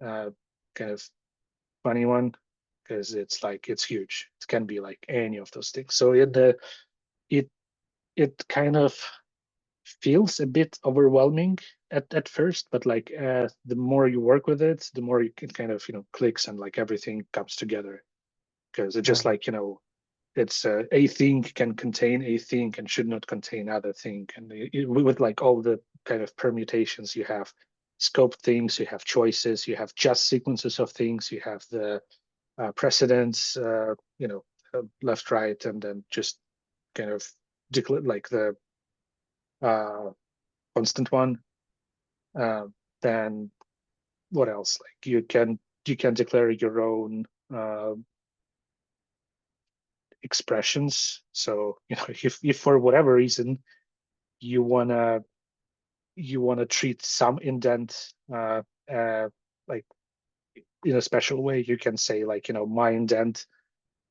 B: kind of funny one, because it's huge. It can be like any of those things. So it kind of feels a bit overwhelming at first, but like the more you work with it, the more it kind of clicks, and like everything comes together, because it's just like it's a thing can contain a thing and should not contain other thing, and with like all the kind of permutations you have, scope things, you have choices, you have just sequences of things, you have the precedence, left, right, and then just kind of declare like the constant one. Then what else? Like you can declare your own expressions. So if for whatever reason you wanna treat some indent like in a special way, you can say like my indent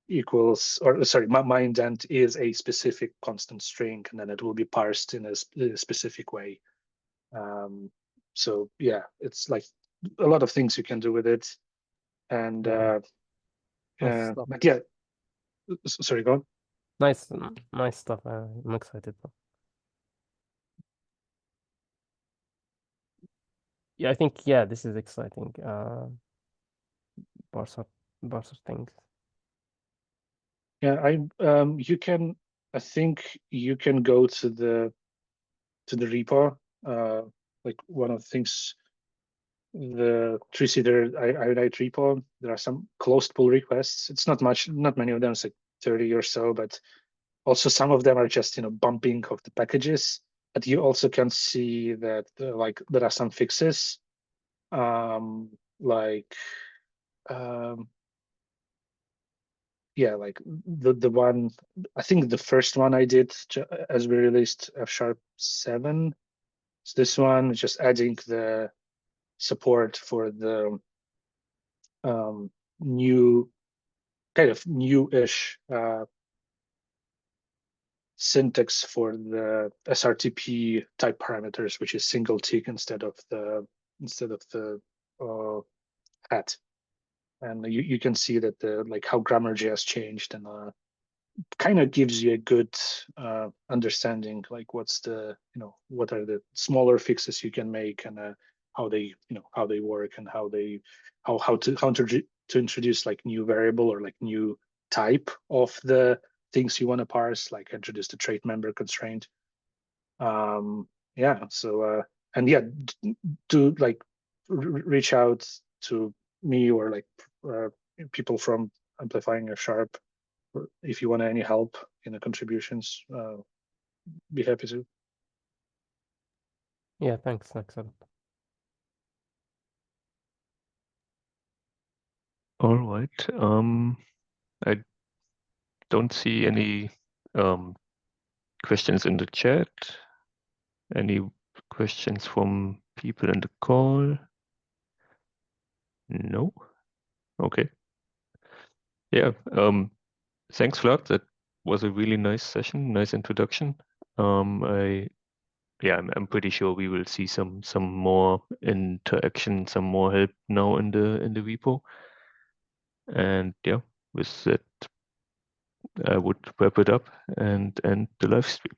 B: equals, or sorry, my indent is a specific constant string, and then it will be parsed in a specific way. So yeah, it's like a lot of things you can do with it, and but yeah, sorry, go on.
D: Nice stuff. I'm excited. Yeah, I think this is exciting. Parser things.
B: Yeah, I think you can go to the repo. Like one of the things, the tree-seeder iodide repo, there are some closed pull requests. It's not many of them, it's like 30 or so, but also some of them are just bumping of the packages. But you also can see that like there are some fixes, like yeah, like the one, I think the first one I did as we released F#7. So this one, just adding the support for the new kind of newish syntax for the SRTP type parameters, which is single tick instead of the hat. And you can see that like how Grammar.js changed, and kind of gives you a good understanding, like what's the what are the smaller fixes you can make, and how they how they work, and how to introduce like new variable or like new type of the things you want to parse, like introduce the trait member constraint. Yeah, so and yeah, to like reach out to me or like people from Amplifying F#, if you want any help in the contributions, be happy to.
D: Yeah, thanks a lot.
A: All right. I don't see any questions in the chat. Any questions from people in the call? No. Okay. Yeah. Thanks, Vlad. That was a really nice session, nice introduction. I'm pretty sure we will see some more interaction, some more help now in the repo. And yeah, with that, I would wrap it up and end the live stream.